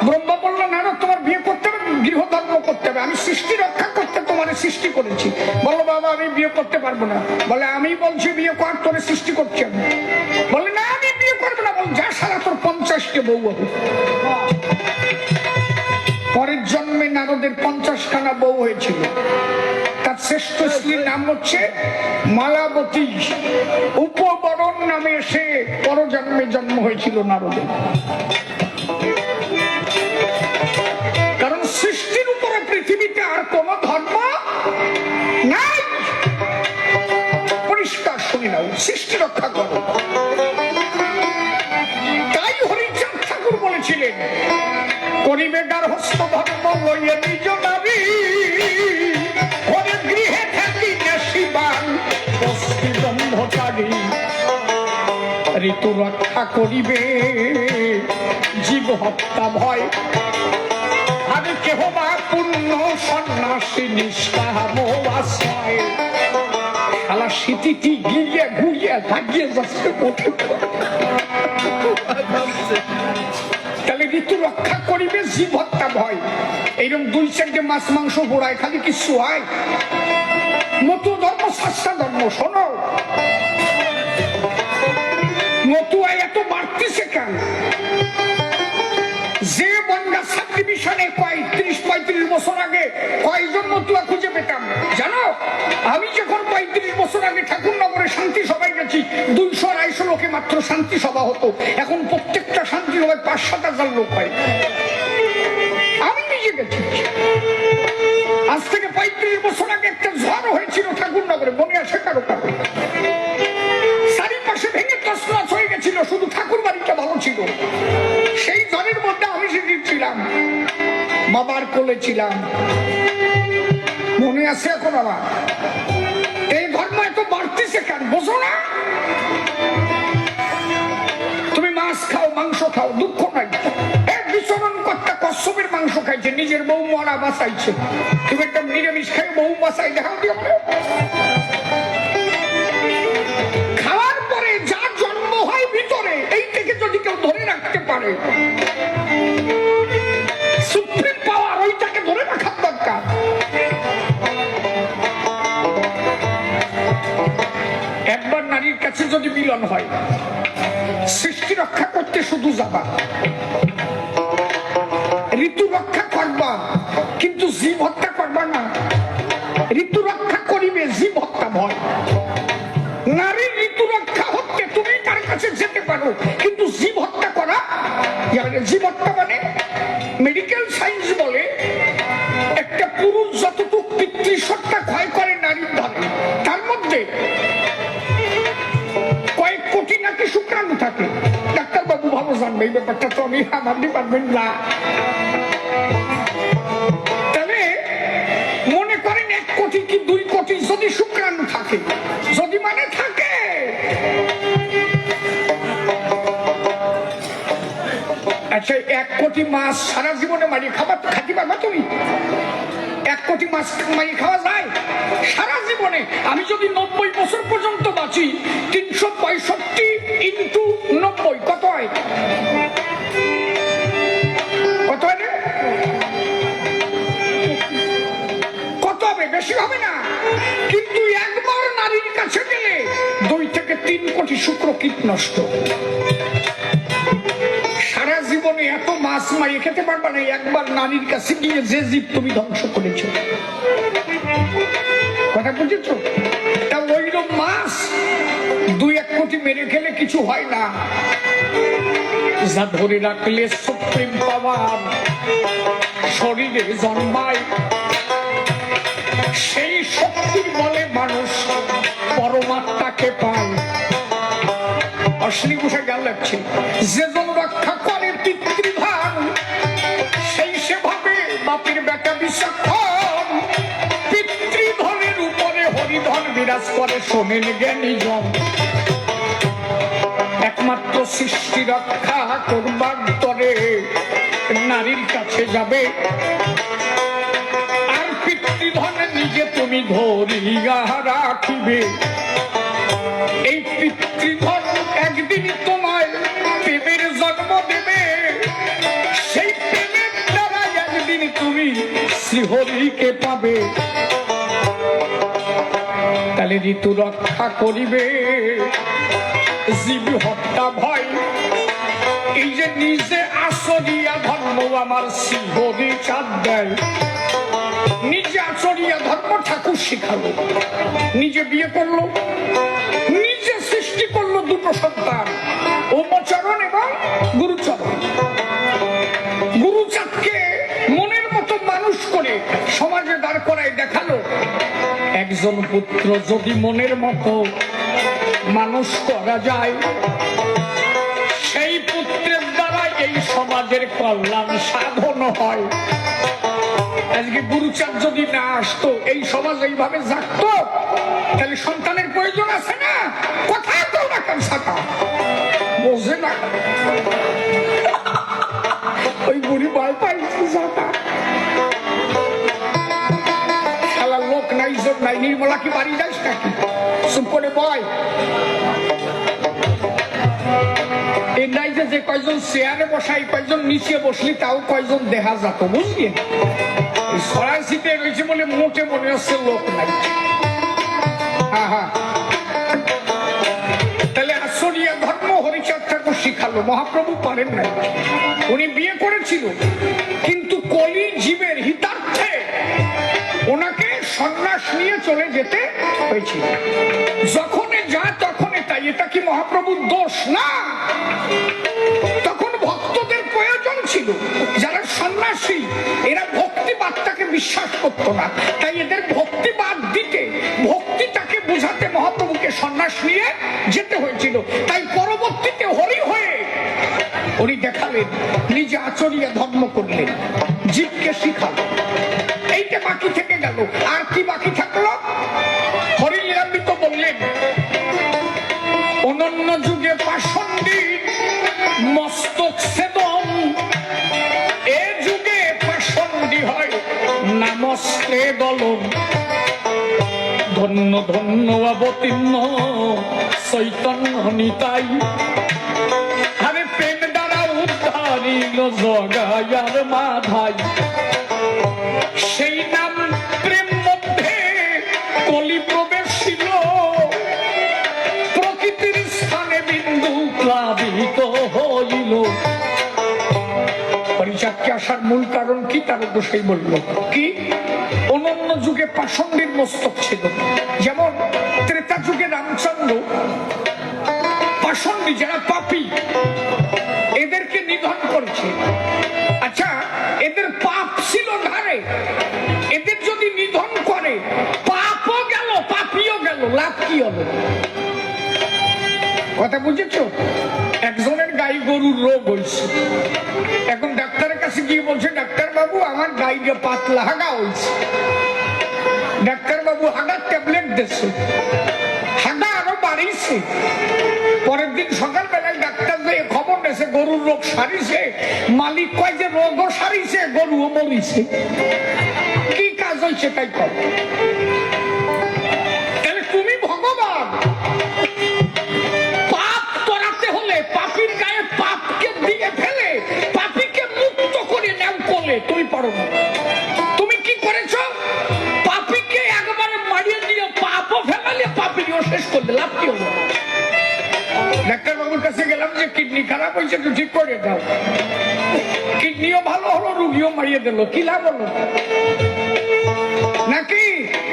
S1: ব্রহ্মা বললো নারদ তোমার বিয়ে করতে হবে, গৃহধর্ম করতে হবে, আমি সৃষ্টি রক্ষা করতে তোমার সৃষ্টি করেছি। বললো বাবা আমি বিয়ে করতে পারবো না। বলে আমি বলছি বিয়ে কর, তোরে সৃষ্টি করছি আমি। বলে না আমি বিয়ে করবো না। বল যা সারা তোর 50 50টি বউ হবে। পরের জন্মে নারদের 50খানা বউ হয়েছিল। তার শ্রেষ্ঠ স্ত্রীর নাম হচ্ছে মালাবতী। উপবরণ নামে সে পরজন্মে জন্ম হয়েছিল নারদের। কারণ সৃষ্টির উপরে পৃথিবীতে আর কোন ধর্ম নাই। পরিষ্কার শুনে নাও, সৃষ্টি রক্ষা করো। তাই হরিচাঁদ ঠাকুর বলেছিলেন, করিবে গার্হস্থ ধর্ম লইয়া নিজ নারী, ঘরে গৃহে থাকি শিবান বস্তি ব্রহ্মচারী। ঋতু রক্ষা করিবে জীব হত্যা ভয়, আমি কেহ বা পূর্ণ সন্ন্যাসী নিষ্কাম আশ্রয়। শালা স্মৃতিটি গিয়ে ঘুরিয়ে ভাগিয়ে যাচ্ছে। তাহলে ঋতু রক্ষা করিবে জীব হত্যা ভয়। এইরকম 2-4টে মাছ মাংস পোড়ায় খালি কিছু হয়? মতু ধর্ম শাস্ত্র ধর্ম। শোনো, মতুয়া এত বাড়তিছে কেন? যে বনগাঁ সাবডিভিশনে 30-35 বছর আগে কয়েকজন মতুয়া খুঁজে পেতাম জানো? আমি যখন 35 বছর আগে ঠাকুরনগরে শান্তি সভায় গেছি, 200-250 লোকে মাত্র শান্তি সভা হতো। এখন প্রত্যেকটা শান্তি সভায় 5-7 হাজার লোক হয়। আমি নিজে গেছি। আজ থেকে 35 বছর আগে একটা ঝড় হয়েছিল ঠাকুরনগরে, মনে আছে কারো কারো? চারিপাশে ভেঙে তছনছ হয়ে গেছিল, শুধু ঠাকুর বাড়িটা ভালো ছিল। সেই ঝড়ের মধ্যে আমি সেদিন ছিলাম, বাবার কোলে ছিলাম, মনে আছে এখন আমার। এই ধর্ম এত বাড়তিছে কেন বোঝো না? তুমি মাছ খাও, মাংস খাও, দুঃখ নাই। বিচরণ কর্তা কশ্যপের মাংস খাইছে, নিজের বউ মরা বাঁচাইছে। তুমি একটা নিরামিষ খাই বউ বাঁচাই দেখাও দিয়ে। খাওয়ার পরে যা জন্ম হয় ভিতরে, এই থেকে যদি কেউ ধরে রাখতে পারে, সুপ্রিম পাওয়ার ওইটাকে ধরে রাখার দরকার। একবার নারীর কাছে যদি মিলন হয়, সৃষ্টি রক্ষা করতে শুধু যাবা, ঋতু রক্ষা করবা, কিন্তু জীব হত্যা করবা না। ঋতু রক্ষা করিবে জীব হত্যা ভয়। নারীর ঋতু রক্ষা হত্যা তুমি তার কাছে যেতে পারো, কিন্তু জীব হত্যা করা, জীব হত্যা মানে মেডিকেল সায়েন্স বলে একটা পুরুষ যতটুকু পিতৃসত্তা ক্ষয় করে নারীর ধরে, তার মধ্যে কয়েক কোটি নাকি শুক্রাণু থাকে। ডাক্তার বাবু ভালো জানবে এই ব্যাপারটা, তো আমি আমার ডিপার্টমেন্ট না। তাহলে মনে করেন 1 কোটি কি 2 কোটি যদি শুক্রাণু থাকে, যদি মানে থাকে, আচ্ছা 1 কোটি মাছ সারা জীবনে মারিয়ে খাইতে পারবা তুমি? 1 কোটি মাছ মারিয়ে খাওয়া যায় সারা জীবনে? আমি যদি 90 বছর পর্যন্ত বাঁচি, 365 ইন্টু 90 কত হয়? কত হয়? কত হবে? বেশি হবে না। কিন্তু একবার নারীর কাছে গেলে 2 থেকে 3 কোটি শুক্রকীট নষ্ট। সারা জীবনে এত মাছ মারিয়ে খেতে পারবা না, একবার নারীর কাছে গিয়ে যে জীব তুমি ধ্বংস করেছো। কথা বুঝেছো? তা ওইরকম মাছ 2-1 কোটি মেরে খেলে কিছু হয় না। যা ধরে রাখলে সুপ্রিম পাওয়ার শরীরে জন্মায়, সেই শক্তির বলে মানুষ পরমাত্মাকে পায়। অশ্বিনী ঘোষে গান লাগছে, যে জন রক্ষা করে পিতৃধান, সেই সে ভাবে বাপের বেটা বিচক্ষণ। পিতৃধনের উপরে হরিধন বিরাজ করে, শোনেন জ্ঞানী জন। একমাত্র সৃষ্টি রক্ষা করবার তরে নারীর কাছে যাবে, আর পিতৃধন নিজে তুমি ধরিয়া রাখিবে। এই পিতৃধন একদিন তোমায় প্রেমের জন্ম দেবে, সেই প্রেমের দ্বারা একদিন তুমি শ্রীহরিকে পাবে। তাহলে ঋতু রক্ষা করিবে জীব হত্যা ভয়। এই যে নিজে আচরিয়া ধর্ম আমার শিবরি চাঁদ দেয়, নিজে আচরিয়া ধর্ম ঠাকুর শিখালো, নিজে বিয়ে করলো, নিজে সৃষ্টি করলো দুটো সন্তান, ওমচরণ এবং গুরুচরণ। গুরুচাঁদকে মনের মতো মানুষ করে সমাজে দাঁড় করায় দেখালো, একজন পুত্র যদি মনের মতো মানুষ করা যায়, সেই পুত্রের দ্বারা এই সমাজের কল্যাণ সাধন হয়। আজকে গুরুচাঁদ যদি না আসতো, এই সমাজ এইভাবে জাগতো, তাহলে সন্তানের প্রয়োজন আছে না? কোথায় তো না কামসাটা বোঝে না, ওই বুড়ি ভয় পাইছে জাতা শালা লোক নাই, জোর নাই, নির্মলা কি বাড়ি যাইস নাকি? চুপ করে বয়। এই নাই যে কয়জন চেয়ারে বসাই, কয়জন নিচে বসলি, তাও কয়জন দেখা যেত, বুঝলি? সরাই শীতে রয়েছে বলে মোটে মনে হচ্ছে লোক নাই। হ্যাঁ হ্যাঁ, তাহলে আচরিয়া ধর্ম হরিচাঁদ ঠাকুর শিখালো, মহাপ্রভু পারেন নাই। উনি বিয়ে করেছিল, কিন্তু কলি জীবের হিতার্থে ওনাকে সন্ন্যাস নিয়ে চলে যেতে হয়েছিল। যখনই যা তখনই তাই, এটা কি মহাপ্রভুর দোষ না? তখন ভক্তদের প্রয়োজন ছিল, যারা সন্ন্যাসী এরা ভক্তিবাদটাকে বিশ্বাস করত না, তাই এদের ভক্তিবাদ দিতে, ভক্তিটাকে বোঝাতে মহাপ্রভুকে সন্ন্যাস নিয়ে যেতে হয়েছিল। তাই পরবর্তীতে হরি হয়ে উনি দেখালেন, নিজে আচরিয়া ধর্ম করলেন, জীবকে শিখালেন। এইটা বাকি থেকে গেল। আর কি বাকি থাকলো? হরিলীলামৃত বললেন, অনন্য যুগে পাষণ্ডী মস্তক ছেদন, এ যুগে পাষণ্ডী হয় নামস্ত্রে দলন। ধন্য ধন্য অবতীর্ণ চৈতন্য নিতাই, আরে প্রেম দ্বারা উদ্ধারিল জগায়ার মাধাই। সেই নাম প্রেম মধ্যে কলি প্রবেশিল, প্রকৃতির স্থানে বিন্দু প্লাবিত হইল। হরিচাঁদকে আসার মূল কারণ কি? তার গোসাই বলল কি? অনন্য যুগে পাষণ্ডীর মস্তক ছিল। যেমন ত্রেতা যুগে রামচন্দ্র পাষণ্ডী যারা পাপী, এদেরকে নিধন করেছে। আচ্ছা, এদের পাপ ছিল ধারে, এদের যদি নিধন করে, পাপও গেল পাপিও গেল, লাভ কি হলো? কথা বুঝেছ? একজনের গাই গরুর রোগ হয়েছে, এখন ডাক্তারের কাছে গিয়ে বলছে, ডাক্তার বাবু আমার গাইকে পাতলা হাগা হয়েছে। ডাক্তার বাবু হাগার ট্যাবলেট দিচ্ছে, হাগা আরো বাড়িয়েছে। পরের দিন সকালবেলায় ডাক্তার যে খবর নেছে গরুর রোগ সারিছে, মালিক কয় যে রোগও সারিছে, গরুও মরিছে। কি কাজ হয়েছে তাই কর? তাহলে তুমি ভগবান, পাপ করাতে হলে পাপীর গায়ে পাপকে দিয়ে ফেলে পাপীকে মুক্ত করে নাও করলে তুমি পারো না। তুমি কি করেছ? পাপীকে একবারে মারিয়ে দিয়ে পাপও ফেলালে পাপীও শেষ করলে, লাভ কি হলো? ডাক্তার বাবুর কাছে গেলাম যে কিডনি খারাপ হয়েছে, তো ঠিক করে দাও। কিডনিও ভালো হলো, রুগীও মারিয়ে দিল, কি লাভ হলো? নাকি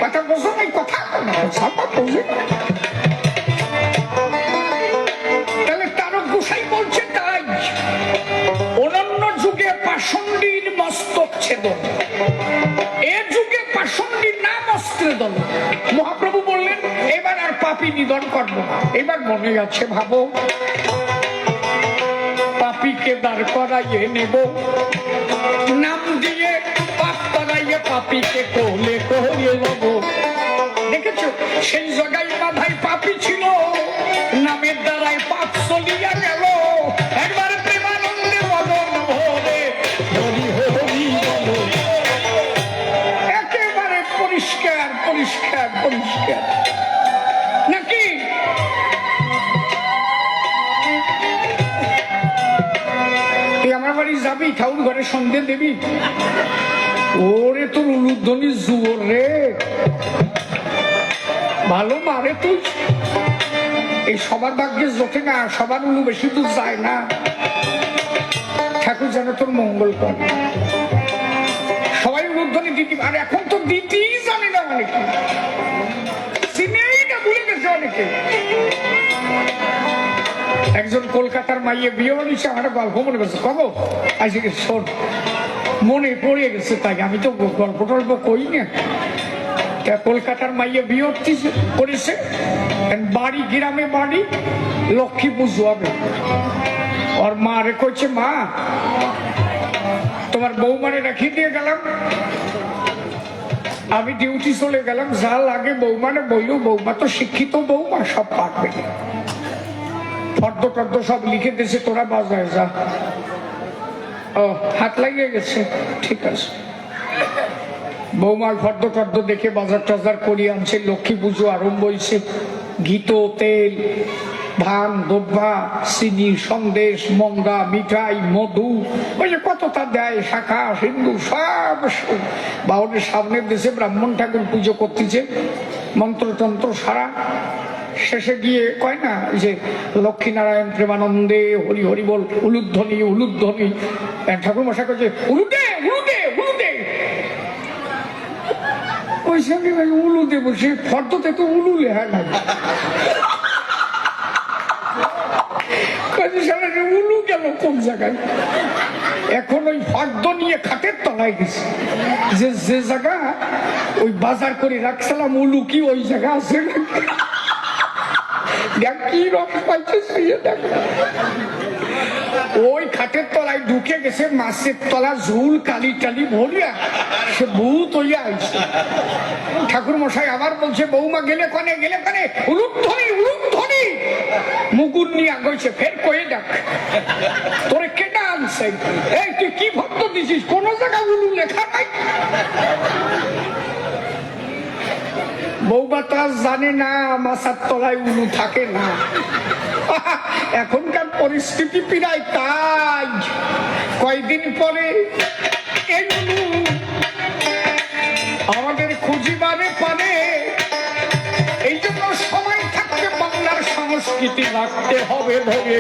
S1: কথা বোঝো নাই? কথা তাহলে তারক গোসাই বলছে তাই অনন্য যুগে পাষণ্ডীর মস্তক ছেদন, এ যুগে পাষণ্ডীর নাম অস্ত্রে দল। মহাপ্রভু বললেন, এবার আর পাপী নিধন করবো না। এবার মনে আছে, ভাবো, পাপীকে দাঁড় করাইয়ে নেব, নাম দিয়ে পাপ করাইয়ে পাপীকে কোলে কোলে নেব। দেখেছ, সেই জায়গায় মাথায় পাপী ছিল, নামের দ্বারাই পাপ চলিয়া গেল। একবার প্রেমানন্দে বদন ভরে হরি হরি বলো, একেবারে পরিষ্কার পরিষ্কার পরিষ্কার। নাকি তুই আমার বাড়ি যাবি, ঠাকুর ঘরে সন্ধ্যে দেবি? ওরে তোর উলুধ্বনি জোর রে, ভালো মারে তুই। এই সবার ভাগ্যে জোটে না, সবার উলু বেশি দূর যায় না। ঠাকুর যেন তোর মঙ্গল করে। সবাই উলুধ্বনি দিদি, আর এখন তো দিতেই জানে না অনেকে, চিনেই না, ভুলে গেছে অনেকে। একজন কলকাতার মাইয়ে বিয়ে বানিয়েছে, আমার গল্প মনে করছে, কব আজকে শোন, মনে পড়ে গেছে, তাই আমি তো গল্প টল্প কই না। কলকাতার মাইয়ে বিয়ে করেছে, বাড়ি গ্রামে বাড়ি, লক্ষ্মী পুজো হবে। ওর মা রে কইছে, মা তোমার বৌমারে রাখিয়ে দিয়ে গেলাম, আমি ডিউটি চলে গেলাম, যা লাগে বৌমানে বললো, বৌমা তো শিক্ষিত বৌমা, সব পারবে, ফর্দ টর্দ সব লিখে দিয়েছে, তোরা বাজায় যা। ও হাত লাগিয়ে গেছে, ঠিক আছে। বৌমার ফর্দ টর্দ দেখে বাজার টাজার করিয়ে আনছে, লক্ষ্মী পুজো আরম্ভ হয়েছে। ঘিতো, তেল, ধান, দোব্বা, চিনি, সন্দেশ, মঙ্গা, মিঠাই, মধু, ওই যে কতটা দেয়, শাখা সিন্ধু সব বাউনের সামনের দেশে ব্রাহ্মণ ঠাকুর পুজো করতেছে, মন্ত্রতন্ত্র সারা। শেষে গিয়ে কয় না যে লক্ষ্মীনারায়ণ প্রেমানন্দে হরি হরি বল, উলুধ্বনি উলুধ্বনি। ঠাকুর মশাই কয়েছে, উলুদে উলুদে উলুদে। ওই সঙ্গে উলু দেবো, সে ফর্দতে তো উলু লেখা নাই, উলু গেল কোন জায়গায়। এখন ওই ফর্দ নিয়ে খাটের তলায় গেছে, যে জায়গা ওই বাজার করে রাখছিলাম উলু কি ওই জায়গা আছে কি রস পাইছে দেখ। ওই খাটের তলায় ঢুকে গেছে, মাছের তলা ঝুল কালি টালি ভরিয়া সে ভূত হইয়া আইছে। ঠাকুর মশাই আবার বলছে, বৌমা গেলে কনে গেলে কনে, উলুধ্বনি উলুধ্বনি। মুগুর নিয়ে আগইছে, ফের কয়ে দেখ তোরে কেটা আনছে, এই তুই কি ভক্ত দিছিস, কোন জায়গা উলু লেখা নাই। বৌমা তো আর জানে না মাথার তলায় উলু থাকে না। এখনকার পরিস্থিতি পিরায় তাই। কয়দিন পরে এই উলু আমাদের খুঁজিবারে পারে। এই জন্য সময় থাকতে বাংলার সংস্কৃতি রাখতে হবে ধরে।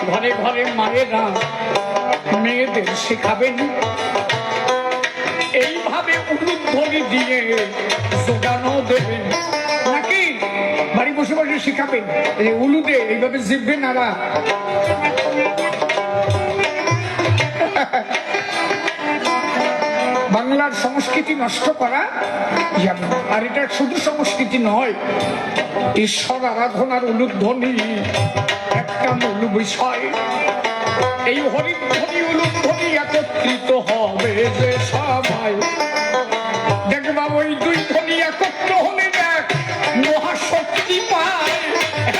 S1: ঘরে ঘরে মায়েরা মেয়েদের শেখাবেন, এইভাবে উলুধ্বনি দিয়ে জোগানো দেবেন, নাকি বাড়ি বসে বসে শিখাবেন উলুদে, এইভাবে জিভবে নাড়া। বাংলার সংস্কৃতি নষ্ট করা যাবে না। আর এটা শুধু সংস্কৃতি নয়, ঈশ্বর আরাধনার উলুধ্বনি একটা মূল বিষয়। এই হরিধ্বনি উলুধ্বনি একত্রিত হবে যে সবাই, দেখবা ওই দুই ধ্বনি একত্র হলে দেখ মহাশক্তি পায়।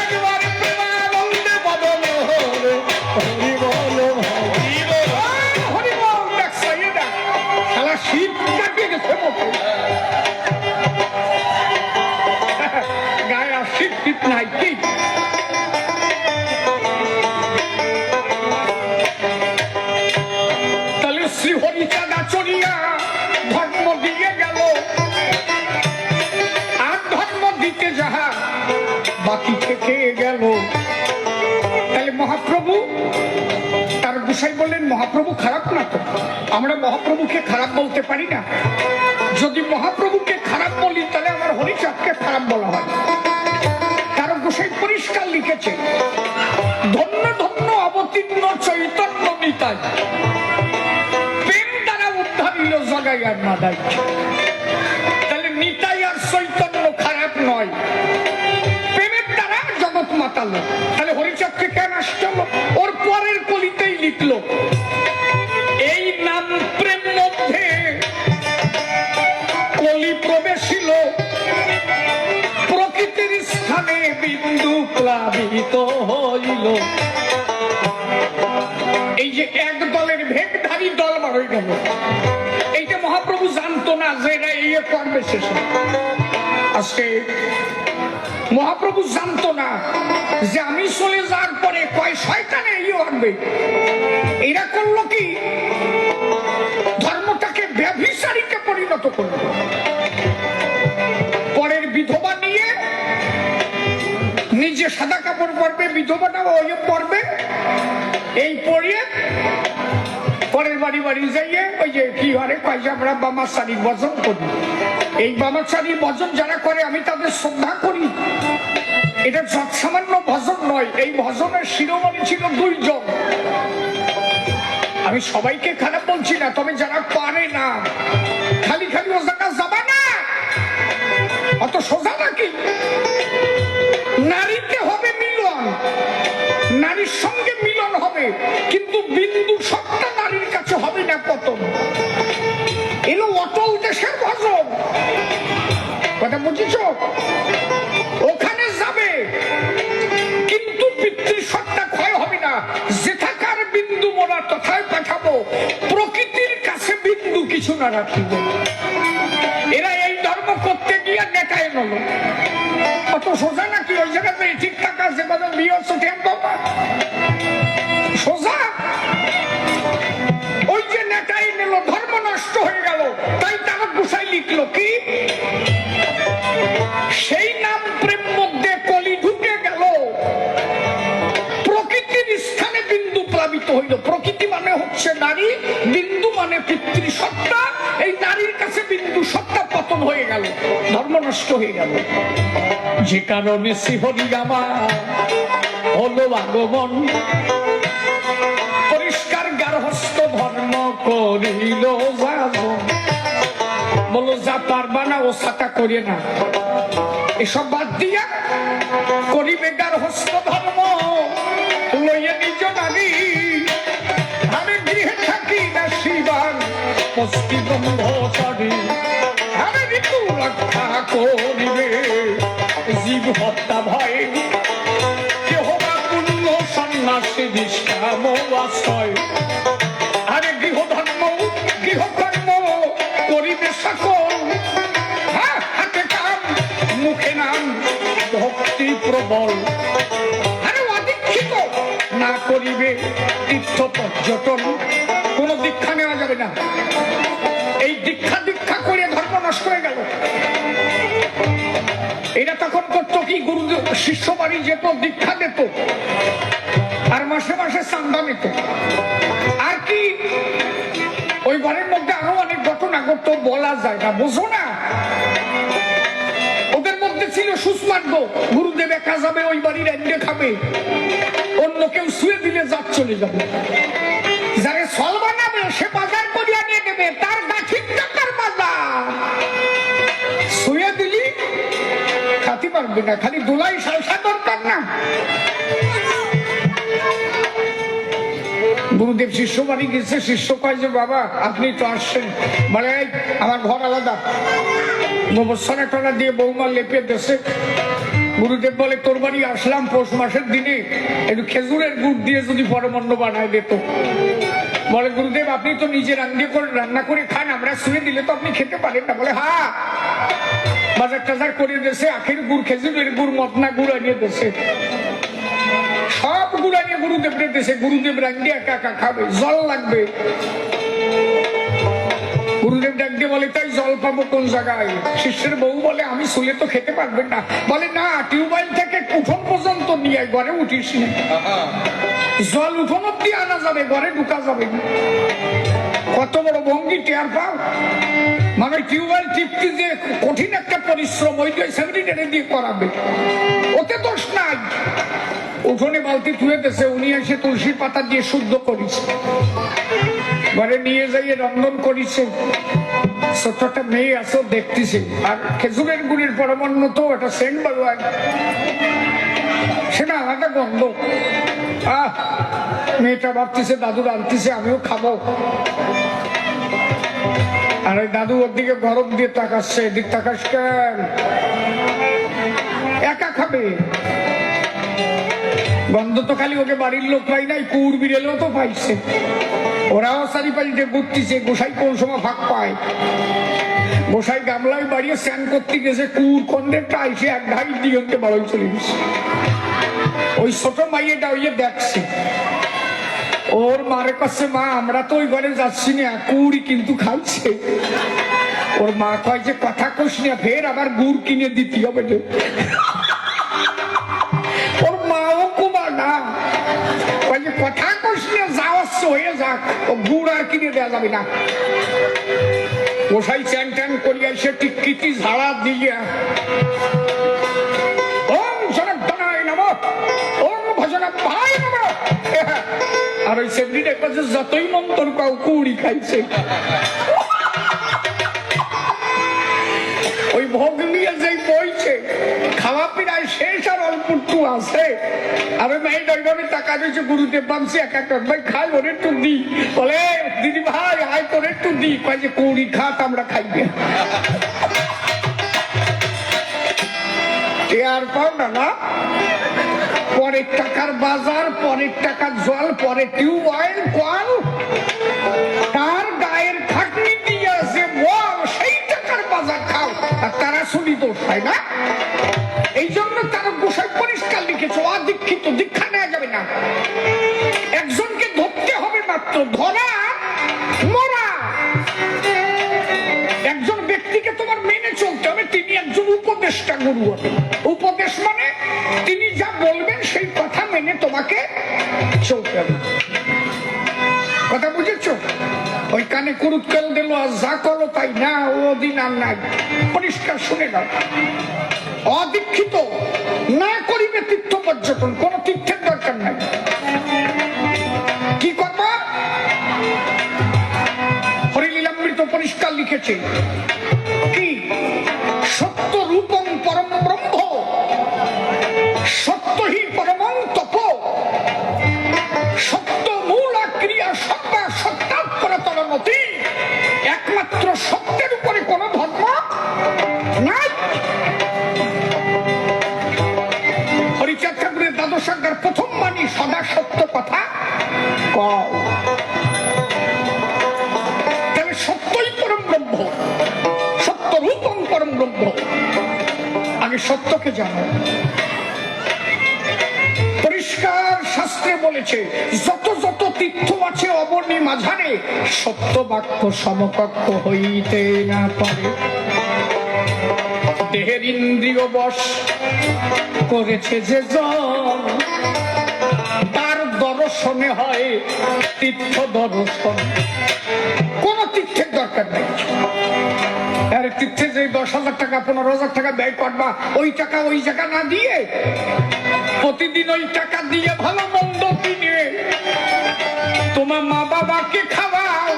S1: একবার প্রেমানন্দে বদল হলে হরি বল হরি বল হরি বল। দেখ সাইয়ে দেখ শালা শীত কাটিয়ে গেছে মতো, গায়ে আর শীত শীত নাই কি। শ্রীহরিচাঁদা চড়িয়া ধর্ম দিয়ে গেল, আর ধর্ম দিতে যাহা বাকি থেকে গেল। তাহলে মহাপ্রভু, তার গোসাই বললেন মহাপ্রভু খারাপ না তো, আমরা মহাপ্রভুকে খারাপ বলতে পারি না। যদি মহাপ্রভুকে খারাপ বলি তাহলে আমার হরিচাঁদকে খারাপ বলা হয়। তার গোসাই পরিষ্কার লিখেছে, ধন্য ধন্য অবতীর্ণ চৈতন্য নিতাই, জগাই আর না দেয়। তাহলে নিতাই আর চৈতন্য খারাপ নয়, প্রেমের দ্বারা জগৎ মাতালো। তাহলে হরিচাঁদকে কেন আসতে হলো? ওর পরের কলিতেই লিখলো, এই নাম প্রেম মধ্যে কলি প্রবেশিল, প্রকৃতির স্থানে বিন্দু প্লাবিত হইল। এই যে এক দলের ভেগধারী দল বার হয়ে গেল, এইটা মহাপ্রভু জানতো না যে এরা এই করবে শেষে। আজকে মহাপ্রভু জানতো না যে আমি চলে যাওয়ার পরে কয় শয়তানে এই আনবে। এরা করলো কি, ধর্মটাকে ব্যভিচারীকে পরিণত করলো। পরের বিধবা নিয়ে নিজে সাদা কাপড় পরবে, বিধবাটাও ওই পরবে, এই পড়িয়ে পরের বাড়ি বাড়ি যাইয়ে ওই যে কি হারে কয় যে আমরা বামাচারীর বজন করি। এই বামাচারীর বজন যারা করে আমি তাদের শ্রদ্ধা করি। এটা যৎসামান্য ভজন নয়, এই ভজনের শিরোমণি ছিল 2 জন। আমি সবাইকে খারাপ বলছি না, তবে যারা পারে না খালি খালি ও জায়গা যাবা না, অত সোজা নাকি? নারীতে হবে মিলন, নারীর সঙ্গে মিলন হবে, কিন্তু বিন্দু সবটা নারীর কাছে হবে না পতন। এলো অটল দেশের ভজন, কথা বুঝেছ? ওখানে যাবে কিন্তু পিতৃসত্তা ক্ষয় হবে না। যেথাকার বিন্দু মোরা তথায় পাঠাবো, প্রকৃতির কাছে বিন্দু কিছু না রাখিব। এরা এই ধর্ম করতে গিয়ে নেকায় নল, অত সোজা নাকি? ওই জায়গাতে ঠিকঠাক আছে, কোনো বিয়ে সোজা। ওই যে নেটাই নিল, ধর্ম নষ্ট হয়ে গেল। তাই তারা গুছাই লিখলো কি, সেই নাম প্রেম মধ্যে কলি ঢুকে গেল, প্রকৃতির স্থানে বিন্দু প্লাবিত হইল। প্রকৃতি মানে হচ্ছে নারী, বিন্দু মানে পিতৃসত্তা। এই নারীর কাছে বিন্দু সত্তা পতন হয়ে গেল, ধর্ম নষ্ট হয়ে গেল। যে কারণে শ্রীহরি আমার হলো আগমন, পরিষ্কার গার্হস্থ ধর্ম করিল যাজন। বলো যা পারবা না ও ছাতা করিয়ে না, এসব বাদ দিয়া করিবে গার্হস্থ ধর্ম। লইয়ে নিজ নারী আমি গৃহে থাকি না শিবান পস্তি ব্রহ্মচারী। আমি ঋতু রক্ষা করিবে জীব হত্যা ভয়ে, কেহ বা পুণ্য সন্ন্যাসী নিষ্কাম আশ্রয়। আরে গৃহধর্ম গৃহকর্ম করিবে সকল, হাতে কাম মুখে নাম ভক্তি প্রবল। আরে অদীক্ষিত না করিবে তীর্থ পর্যটন, কোন দীক্ষা নেওয়া যাবে না। এই দীক্ষা দীক্ষা করে ধর্ম নষ্ট হয়ে গেল। এটা তখন করতো কি, গুরু শিষ্য বাড়ি যেত, দীক্ষা দিত, আর মাসে মাসে চান্দা নিত। আর কি ওই ঘরের মধ্যে আরো অনেক ঘটনা ঘটতো, বলা যায় না, বুঝো না। ওদের মধ্যে ছিল সুস্মার্গ, গুরুদেব একা যাবে ওই বাড়ির এন্ডে খাবে, অন্য কেউ শুয়ে দিলে জাত চলে যাবে। যারে ফল বানাবে সে বাজার করিয়া নিয়ে নেবে, তার গাঠির টাকার বাজার। শুয়ে দিলি খাতে পারবে না, খালি দোলাই সালসা দরকার না। গুরুদেব শিষ্য বাড়ি গেছে, শিষ্য কয় যে বাবা আপনি তো আসছেন, বলে আমার ঘর আলাদা, গোবর্ষণে টনা দিয়ে বৌমা লেপে দেশে। গুরুদেব বলে তোর বাড়ি আসলাম পৌষ মাসের দিনে, একটু খেজুরের গুড় দিয়ে যদি পরমান্ন বানায় দিত। বলে গুরুদেব আপনি তো নিজে রান্না করে খান, আমরা শুয়ে দিলে তো আপনি খেতে পারেন না। বলে হ্যাঁ, বাজার টাজার করে দেশে, আখের গুড় খেজুরের গুড় মতনা গুড় আনিয়ে দেশে, সব গুড় আনিয়ে গুরুদেব দেশে। গুরুদেব রান্না একা একা খাবে, জল লাগবে। গুরুদেব ডাক দিয়ে বলে তাই জল পাবো কোন জায়গায়? শিষ্যের বউ বলে আমি শুলে তো খেতে পারবেন না। বলে না, টিউবওয়েল থেকে উঠোন পর্যন্ত নিয়ে ঘরে উঠিস না, জল উঠোন অব্দি আনা যাবে, ঘরে ঢুকা যাবে না। কত বড় ভঙ্গি টের পাও? মানে টিউবওয়েল টিপতে যে কঠিন একটা পরিশ্রম, ওই সেক্রেটারি দিয়ে করাবে, ওতে দোষ নাই। উঠোনে বালতি ধুয়ে দিয়েছে, উনি এসে তুলসীর পাতা দিয়ে শুদ্ধ করেছে, ঘরে নিয়ে যাইয়ে রন্ধন করেছে। ছোট্ট একটা মেয়ে আসো দেখতেছে, আর খেজুরের গুড়ির পরমান্ন তো একটা সেন্ট বাজুয়ায়, সেটা আলাদা গন্ধ। মেয়েটা ভাবতেছে দাদু রাঁধতেছে, আমিও খাবো। আর ওই দাদু ওর দিকে গরম দিয়ে তাকাচ্ছে, এদিক তাকাস কেন? একা খাবে, গন্ধ তো খালি ওকে বাড়ির লোক পাই নাই, কুকুর বিড়েলেও তো পাইছে। ওরাও চারিপাশে ঘুরতেছে, গোসাই কোন সময় ফাঁক পায়। গোসাই গামলায় বাড়িয়ে স্নান করতে গেছে, কুকুর কন্ডেরটা আইসে এক ঢাই দিয়ে বাড়ি চলে গেছে। ওই ছোট মাইয়েটা ওই দেখছে, ওর মারে কাছে মা আমরা তো ওই ঘরে যাচ্ছি না, কুড়ি কিন্তু খাচ্ছে। ওর মা কয় যে কথা কইস না, ফের আবার গুড় কিনে দিতে হবে। ওর মাও কুমার না, কয় যে কথা কইস থাক, ও গুড় আর কিনে দেওয়া যাবে না। গোসাই চ্যান ট্যান করিয়া সে টিকিটি ঝাড়া দিয়া ওম জনার্দনায় নমঃ, ওম ভজনাভ্যায় নমঃ। আর ওই সেমনিটা কাছে যতই মন্তর পাও কুড়ি খাইছে। ওই ভোগ নিয়ে যে বইছে, খাওয়া পিড়ায় শেষ আর অল্প একটু আছে। আর ওই মেয়ে ওইভাবে টাকা দিয়েছে, গুরুদেব ভাবছি এক একটা ভাই খাই ওর একটু দি, বলে দিদি ভাই আয় তোর একটু দি, কয় যে কুড়ি খাত আমরা খাইবে। আর পাও না না, পরের টাকার বাজার, পরের টাকার জল, পরে টিউবওয়েল, কল, তার গায়ের খাটনি দিয়ে যে বল সেই টাকার বাজার খাও, আর তারা শুনি দোষ হয় না। এই জন্য তারা গোসাই পরিষ্কার লিখেছে, অদীক্ষিত দীক্ষা নেওয়া যাবে না। একজনকে ধরতে হবে মাত্র, ধরা মরা। একজন ব্যক্তিকে তোমার মেনে চলতে হবে, তিনি একজন উপদেষ্টা গুরু হবে। উপদেশ মানে তিনি যা বলবেন সেই কথা মেনে তোমাকে চলতে হবে। কথা বুঝেছো? ওই কানে কুরুত কেল দিল আর যা করো তাই না, ও দিন আর নাই। পরিষ্কার শুনে নাও, অদীক্ষিত না করিবে তীর্থ পর্যটন, কোন তীর্থের দরকার নাই। কি করবা? হরিলীলামৃত পরিষ্কার লিখেছে কি, সত্য রূপং পরম ব্রহ্ম, সত্য হি পরমং তপ, সত্য মূল ক্রিয়া সত্তা সত্যাত্মরতরমতি। একমাত্র সত্যের উপরে কোন ধর্ম নাই। হরিচাঁদ ঠাকুরের দ্বাদশ আজ্ঞার প্রথম বাণী সদা সত্য কথা কও। তাহলে সত্যই পরম ব্রহ্ম, সত্য রূপং পরম ব্রহ্ম। আগে সত্যকে জানো। পরিষ্কার শাস্ত্রে বলেছে, যত যত তীর্থ আছে অবনী মাঝারে, সত্য বাক্য সমকক্ষ হইতে না পারে। দেহের ইন্দ্রিয় বশ করেছে যে জন, তার দর্শনে হয় তীর্থ দর্শন। কোন তীর্থের দরকার নেই। আর তীর্থে যে 10,000 টাকা 15,000 টাকা ব্যয় করবা, ওই টাকা ওই জায়গা না দিয়ে প্রতিদিন ওই টাকা দিয়ে ভালো মন্দ কিনে তোমার মা বাবাকে খাওয়াও।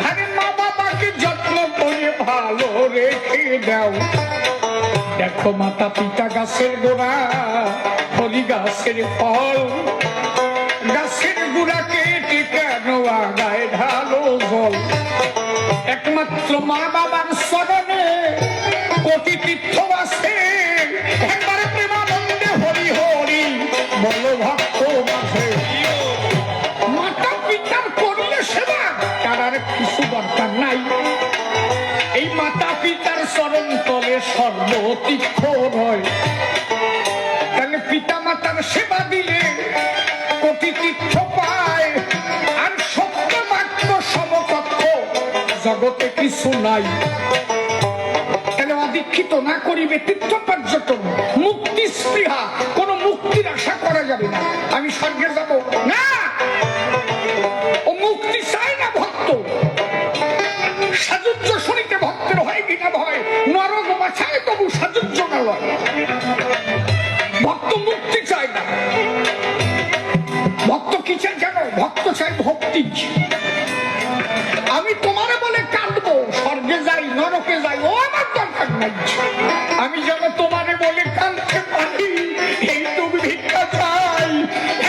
S1: আরে মা বাবাকে যত্ন করে ভালো রেখে দাও। দেখো মাতা পিতা গাছের গোড়া, হরি গাছের ফল, গাছের গোড়া কেটে কেন আগায় ঢালো জল। একমাত্র মা বাবার চরণে কোটি তীর্থ আছে। একবারে প্রেমানন্দে হরি হরি বলো ভক্ত মাঝে। মাতা পিতার করিলে সেবা, তার আর কিছু দরকার নাই। এই মাতা পিতার চরণ তলে সর্বতীর্থ হয়। তাহলে পিতা মাতার সেবা দিলে কোটি তীর্থ পায়। আর সত্য বাক্য সমকক্ষ জগতে কিছু নাই। তাহলে অদীক্ষিত না করিবে তীর্থ পর্যটন। মুক্তি স্পৃহা, কোন মুক্তির আশা করা যাবে না। আমি স্বর্গে যাব না, ও মুক্তি চায় না ভক্ত। সাজুজ্য শুনিতে ভক্তের হয় কিনা ভয়, নরক বাছায় তবু সাজুজ্য না লয়। ভক্ত মুক্তি চায় না। ভক্ত কি চায় জানো? ভক্ত চায় ভক্তি। আমি তোমারে বলে কাঁদবো, স্বর্গে যাই নরকে যাই, ও আমার দরকার নাই। আমি যেন তোমারে বলে কাঁদতে পারি, এইটুকু ভিক্ষা চাই।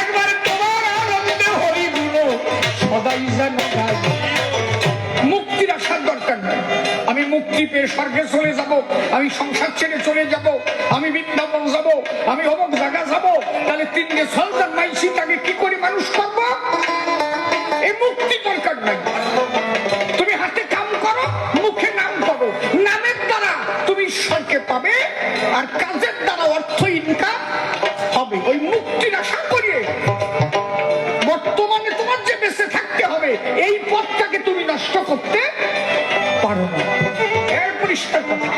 S1: একবারে তোমার আনন্দে হরি গুলো সদাই যেন গাই। মুক্তির আসার দরকার নাই। আমি মুক্তি পেয়ে স্বর্গে চলে যাব, আমি সংসার ছেড়ে চলে যাব, আমি বৃন্দাবন যাব, আমি অমুক জায়গা যাব। তাহলে 3 সন্তান মাইছি, তাকে কি করে মানুষ করবো? এই মুক্তি দরকার নাই। তুমি হাতে কাম করো, মুখে নাম করো। নামের দ্বারা তুমি ঈশ্বরকে পাবে, আর কাজের দ্বারা অর্থ ইনকাম হবে। ওই মুক্তির আশা করিয়ে বর্তমানে তোমার যে বেঁচে থাকতে হবে, এই পথটাকে তুমি নষ্ট করতে পারো না। এর পরিষ্কার কথা।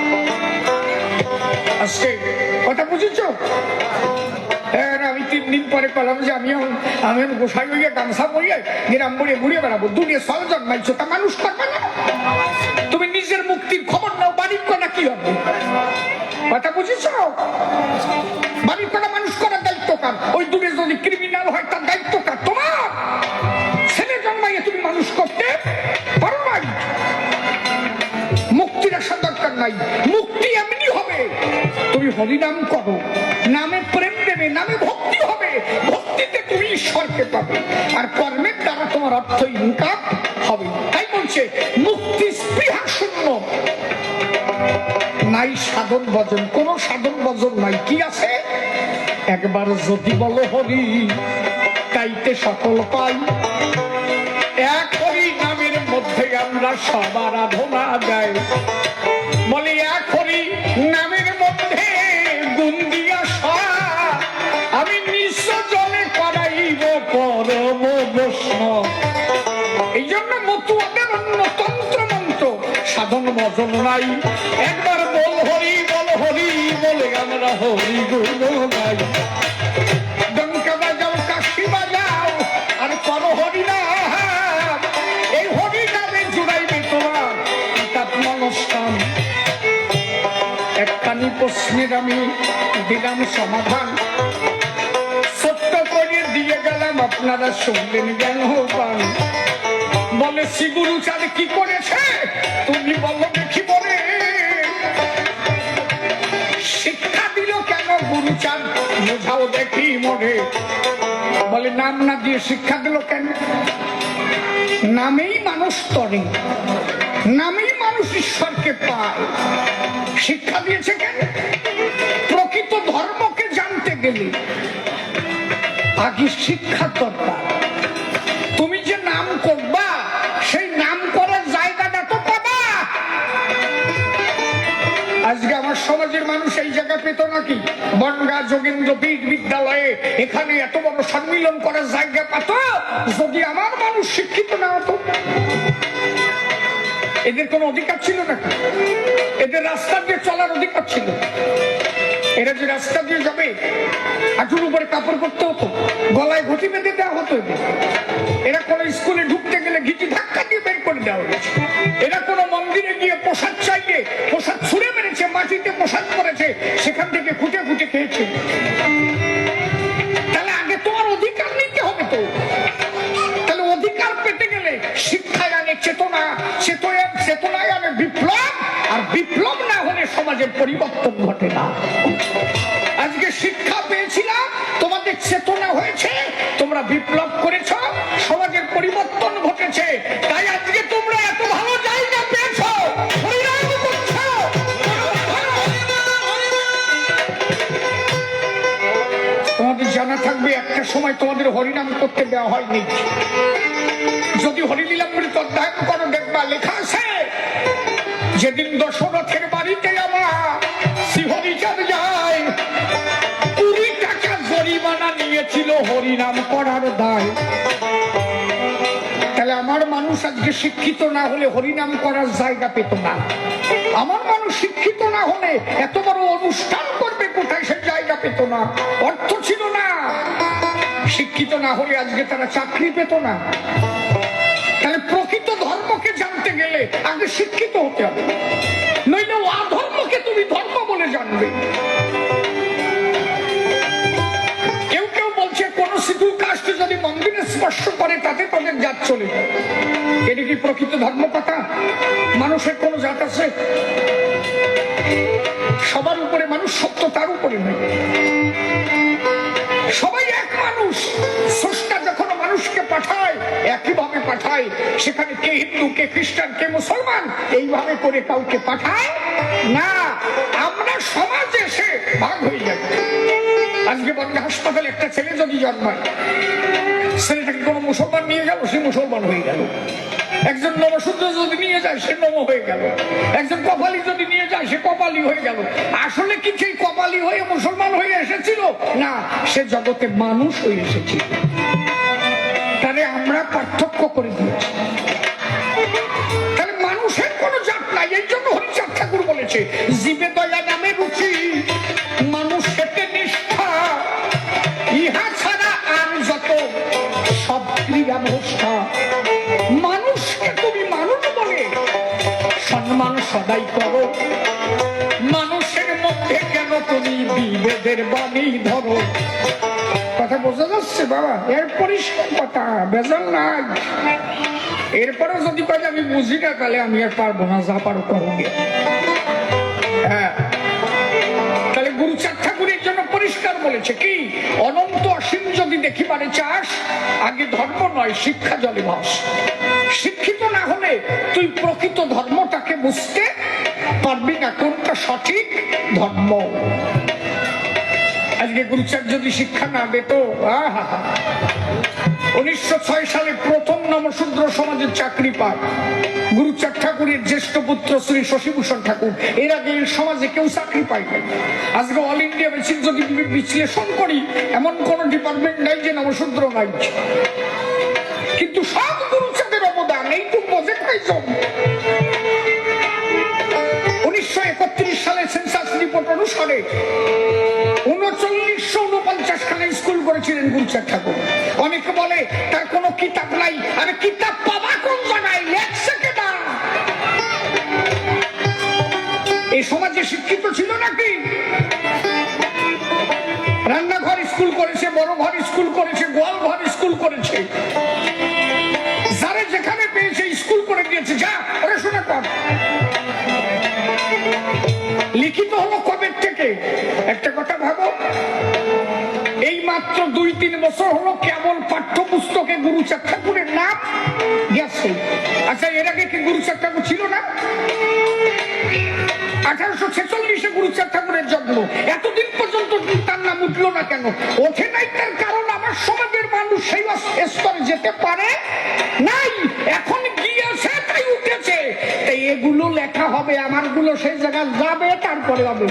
S1: আজকে কথা বুঝেছ? আমি 3 দিন পরে কলাম যে আমি গোসাই হইয়া গামছা বইয়ে গ্রাম বইয়ে ঘুরিয়ে বেড়াবো, দুনিয়া সব জন্মাইছো, তা মানুষ করবে না? তুমি নিজের মুক্তির খবর নাও, বাড়ির করা কি হবে? কথা বুঝেছ? বাড়ির করা মানুষ করার দায়িত্ব কার? ওই দূরে যদি ক্রিমিনাল হয় তার দায়িত্ব কার? তোমার। ছেলে জন্মাইয়ে তুমি মানুষ করতে পারো নাই। মুক্তির আসার দরকার নাই, মুক্তি এমনি হবে তুমি হরিনাম করো, নামে প্রেম দেবে, নামে ভক্তি হবে, ভক্তিতে তুমি ঈশ্বরকে পাবে, আর কর্মের দ্বারা তোমার অর্থ ইনকাম হবে। তাই বলছে মুক্তি স্পৃহা শূন্য নাই সাধন ভজন, কোন সাধন ভজন নাই। কি আছে? একবার যদি বলো হরি তাইতে সকল পাই, এক হরি নামের মধ্যে আমরা সব আরাধনা যাই। বলে এক হরি নামের মধ্যে গুণ দিয়া আমি নিঃস্ব জলে করাইব পরম বৈষ্ণব। এই জন্য মতুয়াদের অন্য তন্ত্র মন্ত্র সাধন ভজন নাই। একবার বল হরি বলে আমরা হরি গুণ গাই। ডঙ্কা বাজাও, কাশি বাজাও, আর করো হরি নাম। এই হরি নামে জুড়াইবে তোমার মনস্কাম। একখানি প্রশ্নের আমি দিলাম সমাধান, সত্য করে দিয়ে গেলাম, আপনারা শুনলেন জ্ঞান পান। বলে শ্রী গুরুচাঁদ কি করেছে তুমি বলো দেখি। বলে শিক্ষা দিল কেন গুরুচাঁদ, বোঝাও দেখি মনে। বলে নাম না দিয়ে শিক্ষা দিল কেন? নামেই মানুষ তরে, নামেই মানুষ ঈশ্বরকে পায়। শিক্ষা দিয়েছে কেন? প্রকৃত ধর্মকে জানতে গেলে আগে শিক্ষা দরকার। তুমি যে নাম করবা সেই নাম করার জায়গাটা তো পাবা। আজকে আমার সমাজের মানুষ এই জায়গা পেত নাকি? বনগা যোগেন্দ্র পীঠ বিদ্যালয়ে এখানে এত বড় সম্মিলন করার জায়গা পেত যদি আমার মানুষ শিক্ষিত না হতো। এদের কোন অধিকার ছিল নাকি? এদের রাস্তা দিয়ে চলার অধিকার ছিল? এরা যে রাস্তা দিয়ে যাবে হাঁটুর উপরে কাপড় করতে হতো, গলায় ঘটি বেঁধে দেওয়া হতো। এরা কোন স্কুলে ঢুকতে গেলে ঘিটি ধাক্কা দিয়ে বের করে দেওয়া হয়েছে। এরা কোন মন্দিরে গিয়ে প্রসাদ চাইলে প্রসাদ ছুঁড়ে মেরেছে, মাটিতে প্রসাদ করেছে, সেখান থেকে খুঁটে খুঁটে খেয়েছে। তাহলে আগে তোমার অধিকার নিতে হবে তো। তাহলে অধিকার পেতে গেলে শিক্ষায় আনে চেতনা, চেতনায় আনে বিপ্লব, আর বিপ্লব না হলে সমাজের পরিবর্তন ঘটে না। আজকে শিক্ষা পেয়েছিলাম, তোমাদের চেতনা হয়েছে, তোমরা বিপ্লব করেছ, সমাজের পরিবর্তন ঘটেছে। তাই আজকে তোমরা এত ভালো জায়গা পেয়েছ, হরিনাম করছ। তোমাদের জানা থাকবে একটা সময় তোমাদের হরিনাম করতে দেওয়া হয়নি। যদি হরিলীলামৃত অধ্যয়ন করো দেখবা লেখা আছে, যেদিন দশরথের বাড়িতে আমার শ্রীহরিচাঁদ যায়, 20 টাকা জরিমানা নিয়েছিল হরিনাম করার দায়। তাহলে আমার মানুষ আজকে শিক্ষিত না হলে হরিনাম করার জায়গা পেত না। আমার মানুষ শিক্ষিত না হলে এত বড় অনুষ্ঠান করবে কোথায় সে জায়গা পেত না, অর্থ ছিল না। শিক্ষিত না হলে আজকে তারা চাকরি পেত না। তাহলে প্রকৃত ধর্মকে জানতে গেলে আগে শিক্ষিত হতে হবে, নইলে অধর্মকে তুমি ধর্ম বলে জানবে। কেউ কেউ বলছে কোন শিডিউল কাস্ট যদি মন্দিরে স্পর্শ করে তাতে তাদের জাত চলে যায়। এটা কি প্রকৃত ধর্ম কথা? মানুষের কোন জাত আছে? সবার উপরে মানুষ সত্য, তার উপরে নেই। সবাই এক মানুষ। স্রষ্টা যখন মানুষকে পাঠায় একইভাবে পাঠায়, সেখানে কে হিন্দু, কে খ্রিস্টান, কে মুসলমান এইভাবে করে কাউকে পাঠায় না। আমরা সমাজে এসে ভাগ হয়ে যাবে। আজকে বনগা হাসপাতালে একটা ছেলে যদি জন্মায়, ছেলেটাকে কোনো মুসলমান নিয়ে গেল, সে মুসলমান হয়ে গেল। একজন নবশূদ্র যদি নিয়ে যায় সে নম হয়ে গেল। একজন কপালি যদি নিয়ে যায় সে কপালি হয়ে গেল। আসলে কি সেই কপালি হয়ে মুসলমান হয়ে এসেছিল? না, সে জগতে মানুষ হয়ে এসেছিল। তাহলে আমরা পার্থক্য করে দিয়েছি। তাহলে মানুষের কোন জাত নাই। এই জন্য হরিচাঁদ ঠাকুর বলেছে, জীবে দয়া নামে রুচি, মানুষ সেতে নিষ্ঠা, ইহা গুরুচাঁদের বাণী ধরো। কথা বোঝা যাচ্ছে বাবা? এর পরিষ্কার কথা, বেজাল নাই। এরপরে যদি কাজ আমি বুঝি না, তাহলে আমি আর পারবো না, যা পারো করো। হ্যাঁ, তাহলে গুরুচাঁদ ঠাকুরের জন্য পরিষ্কার বলেছে কি, অনন্ত অসীম যদি দেখিবারে চাস, আগে ধর্ম নয় শিক্ষা জলে ভাস। শিক্ষিত না হলে তুই প্রকৃত ধর্মটাকে বুঝতে পারবি না, কোনটা সঠিক ধর্ম। আজকে গুরুচাঁদ যদি শিক্ষা না দিত, 1906 সালে প্রথম নমশূদ্র সমাজের চাকরি পায় গুরুচাঁদ ঠাকুরের জ্যেষ্ঠ পুত্র শ্রী শশীভূষণ ঠাকুর। এর আগে এই সমাজে কেউ চাকরি পায় না। আজকে অল ইন্ডিয়া বেসিস যদি বিশ্লেষণ করি, এমন কোন ডিপার্টমেন্ট নাই যে নমশূদ্র নাই, কিন্তু সব গুরুচাঁদের অবদান। এইটুকু বোঝে কয়জন? 1931 সালে সেন্সাস রিপোর্ট অনুসারে 3949 খানা স্কুল করেছিলেন গুরুচাঁদ ঠাকুর। অনেকে বলে তার কোনো কিতাব নাই। আরে কিতাব পাবা কোন জায়গায়? লেখছে কেনা? এই সমাজে শিক্ষিত ছিল নাকি? রান্নাঘর স্কুল করেছে, বড় ঘর স্কুল করেছে, গোয়াল ঘর স্কুল করেছে, যারা যেখানে পেয়েছে স্কুল করে দিয়েছে, যা পড়াশোনা কর। লিখিত হলো কবে থেকে? একটা কথা ভাবো, এই মাত্র 2-3 বছর হলো কেবল পাঠ্যপুস্তকে গুরুচাঁদ ঠাকুরের নাম গেছে। আচ্ছা, এর আগে কি গুরুচাঁদ ঠাকুর ছিল না? 1846 গুরুচাঁদ ঠাকুরের জন্ম। এতদিন পর্যন্ত তার নাম উঠলো না কেন? ওঠে নাই, তার কারণ আমার সমাজের মানুষ সেই স্তরে যেতে পারে নাই। এখন গিয়েছে তাই উঠেছে। তাই এগুলো লেখা হবে, আমারগুলো সেই জায়গায় যাবে, তারপরে হবে।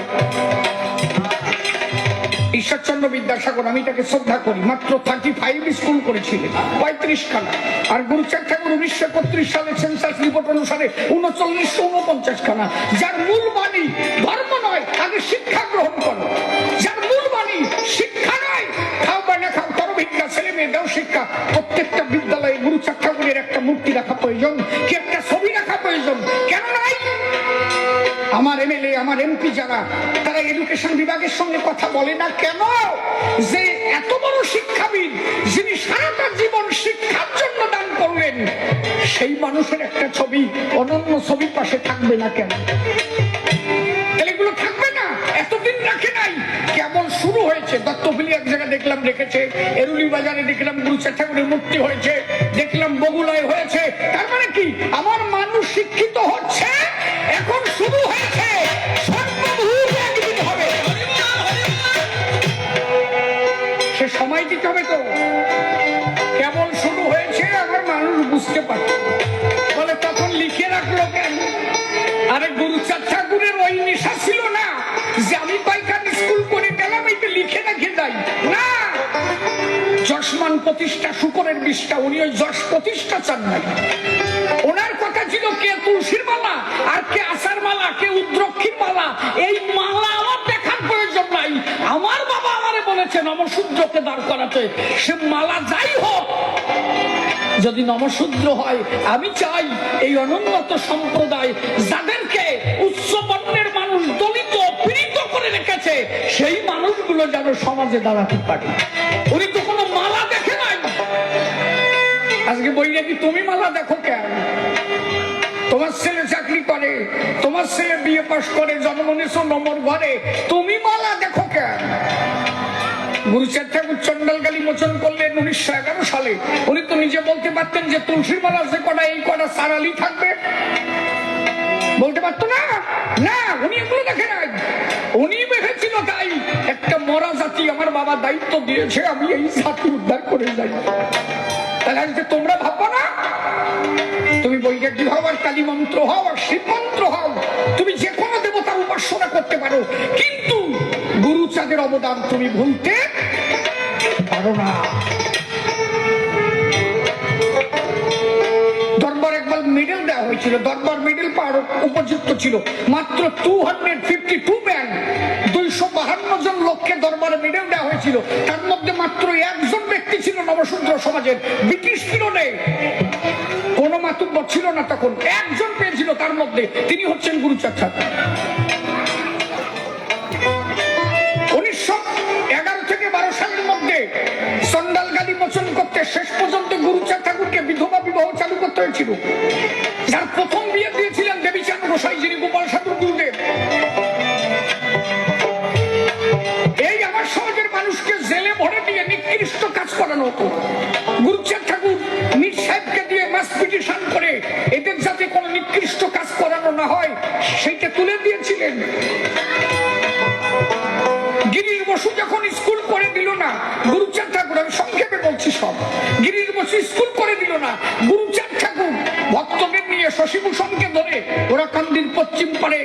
S1: ঈশ্বরচন্দ্র বিদ্যাসাগর, আমি তাকে শ্রদ্ধা করি, মাত্র 35 স্কুল করেছিলেন, 35 খানা। আর গুরুচাঁদ ঠাকুর 1931 সালে সেন্সাস রিপোর্ট অনুসারে 3949 খানা। যার মূল বাণী ধর্ম নয়, আগে শিক্ষা গ্রহণ করো। যার মূল বাণী শিক্ষা নয়, খাও বা না খাও, করো ভিক্ষা, ছেলে মেয়ে দাও শিক্ষা। প্রত্যেকটা বিদ্যালয়ে গুরুচাঁদ ঠাকুরের একটা মূর্তি রাখা প্রয়োজন, কি একটা ছবি রাখা প্রয়োজন। কেন নাই? আমার এমএলএ, আমার এমপি যারা, তারা এডুকেশন বিভাগের সঙ্গে কথা বলে না কেন? যে এত বড় শিক্ষাবিদ, যিনি সারাটা জীবন শিক্ষার জন্য দান করলেন, সেই মানুষের একটা ছবি, অনন্য ছবি পাশে থাকবে না কেন? এগুলো থাকবে না, এতদিন রাখে নাই, কেবল শুরু হয়েছে। দত্তভিলি এক জায়গায় দেখলাম রেখেছে, এরুলি বাজারে দেখলাম গুরুচাঁদ ঠাকুরের মূর্তি হয়েছে, দেখলাম বগুলায় হয়েছে। তার মানে কি, আমার মানুষ শিক্ষিত হচ্ছে, এখন শুরু হয়েছে, সর্বভূত একদিন হবে। সে সময় দিতে হবে তো। কেবল শুরু হয়েছে, আমার মানুষ বুঝতে পারছে বলে, তখন লিখে রাখলো কেন? আরে গুরুচাঁদ ঠাকুরের ওই নেশা ছিল না যে আমি পাইখান স্কুল করে গেলাম, এইটা লিখে রেখে যাই না। যশমান প্রতিষ্ঠা, শুকরের বিষটা, উনি ওই যশ প্রতিষ্ঠা চান নাই। ওনার কথা ছিল কে তুলসীর মালা, আর কে আশার মালা, কে উদ্রক্ষীর মালা। এই মালা আমার দেখার প্রয়োজন নাই। আমার বাবা আমারে বলেছে নমশূদ্রকে দাঁড় করাতে, সে মালা যাই হোক, যদি নমশূদ্র হয়, আমি চাই এই অনুন্নত সম্প্রদায়, যাদেরকে উচ্চ বর্ণের মানুষ দলিত পীড়িত করে রেখেছে, সেই মানুষগুলো যেন সমাজে দাঁড়াতে পারে। উনি তো কোনো মালা দেখে নাই। আজকে বই নাকি তুমি মালা দেখো কেন? তোমার ছেলে চাকরি করে, তোমার ছেলে বিয়ে পাস করে, জন্ম নিয়েছো নম্বর ঘরে, তুমি মালা দেখো কেন? গুরুচাঁদ ঠাকুর চন্ডালগালি মোচন করলেন 1911 সালে। উনি তো নিজে বলতে পারতেন যে তুলসীর মালা যে কটা, এই কটা সারালি থাকবে, বলতে পারতো না? না, উনি এগুলো দেখে নাই। উনি ভেবেছিল তাই একটা মরা জাতি আমার বাবা দায়িত্ব দিয়েছে, আমি এই জাতি উদ্ধার করে যাই। তাহলে আজকে তোমরা ভাবো না, তুমি বৈরাগী হও, আর কালী মন্ত্র হও, আর শিব মন্ত্র হও, তুমি যে কোনো দেবতার উপাসনা করতে পারো, কিন্তু গুরুচাঁদের অবদান তুমি ভুলতে পারো না। দরবার একবার মেডেল দেওয়া হয়েছিল, দরবার মেডেল পাওয়ার উপযুক্ত ছিল মাত্র 252 ব্যান্ড, 252 জন লোককে দরবারে মেডেল দেওয়া হয়েছিল। তার মধ্যে মাত্র একজন ব্যক্তি ছিল নবশূদ্র সমাজের। ব্রিটিশ পিরিয়ডে কোন মাতুব্বর ছিল না, তখন একজন পেয়েছিল, তার মধ্যে তিনি হচ্ছেন গুরুচাঁদ ঠাকুর। 19 হতো। গুরুচাঁদ ঠাকুর মীর সাহেবকে দিয়ে মাস পিটিশন করে এদের যাতে কোনো নিকৃষ্ট কাজ করানো না হয় সেইটা তুলে দিয়েছিলেন। গিরিশ বসু যখন স্কুল করে দিল না, গুরুচাঁদ ঠাকুর, আমি সংক্ষেপে বলছি সব, গিরিশ বসু স্কুল করে দিল না, গুরুচাঁদ ঠাকুর ভক্তদের নিয়ে শশীভূষণকে ধরে ওরাকান্দির পশ্চিম পাড়ে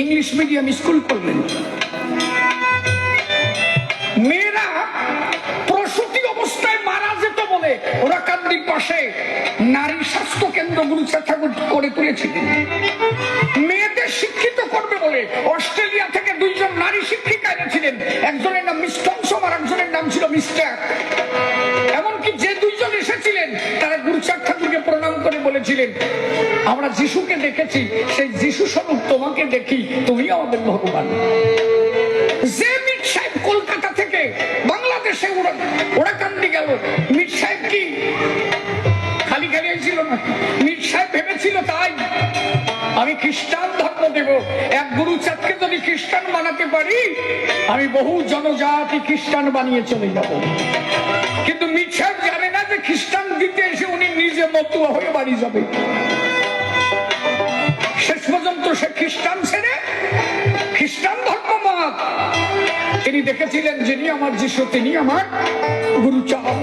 S1: ইংলিশ মিডিয়াম স্কুল করলেন। মেয়েরা প্রসূতি অবস্থায় মারা যেত বলে ওরাকান্দির পাশে নারী স্বাস্থ্য কেন্দ্র গুরুচাঁদ ঠাকুর করে তুলেছিলেন। মেয়েদের শিক্ষিত করবে বলে অস্ট্রেলিয়া থেকে দুইজন নারী শিক্ষিকা এনেছিলেন, একজনের নাম মিস টমসন আর একজনের নাম ছিল মিস্টার। এমনকি যে দুইজন এসেছিলেন তারা গুরুচাঁদ ঠাকুরকে প্রণাম করে বলেছিলেন, আমরা যিশুকে দেখেছি, সেই যিশু স্বরূপ তোমাকে দেখি, তুমি আমাদের ভগবান। যে মীর সাহেব কলকাতা থেকে বাংলাদেশে ওরাকান্দি গেল, মীর সাহেব কি খালি খালি ছিল না, মীর সাহেব ভেবেছিল তাই আমি খ্রিস্টান ধর্ম দেব, এক গুরুচাঁদকে যদি খ্রিস্টান বানাতে পারি আমি বহু জনজাতি খ্রিস্টান বানিয়ে চলে যাব। কিন্তু মীর সাহেব জানে না যে খ্রিস্টান দিতে এসে উনি নিজে মতুয়া হয়ে বাড়ি যাবে। শেষ পর্যন্ত সে খ্রিস্টান ছেড়ে খ্রিস্টান ধর্মমত তিনি দেখেছিলেন যিনি আমার যিশু তিনি আমার গুরুচাঁদ।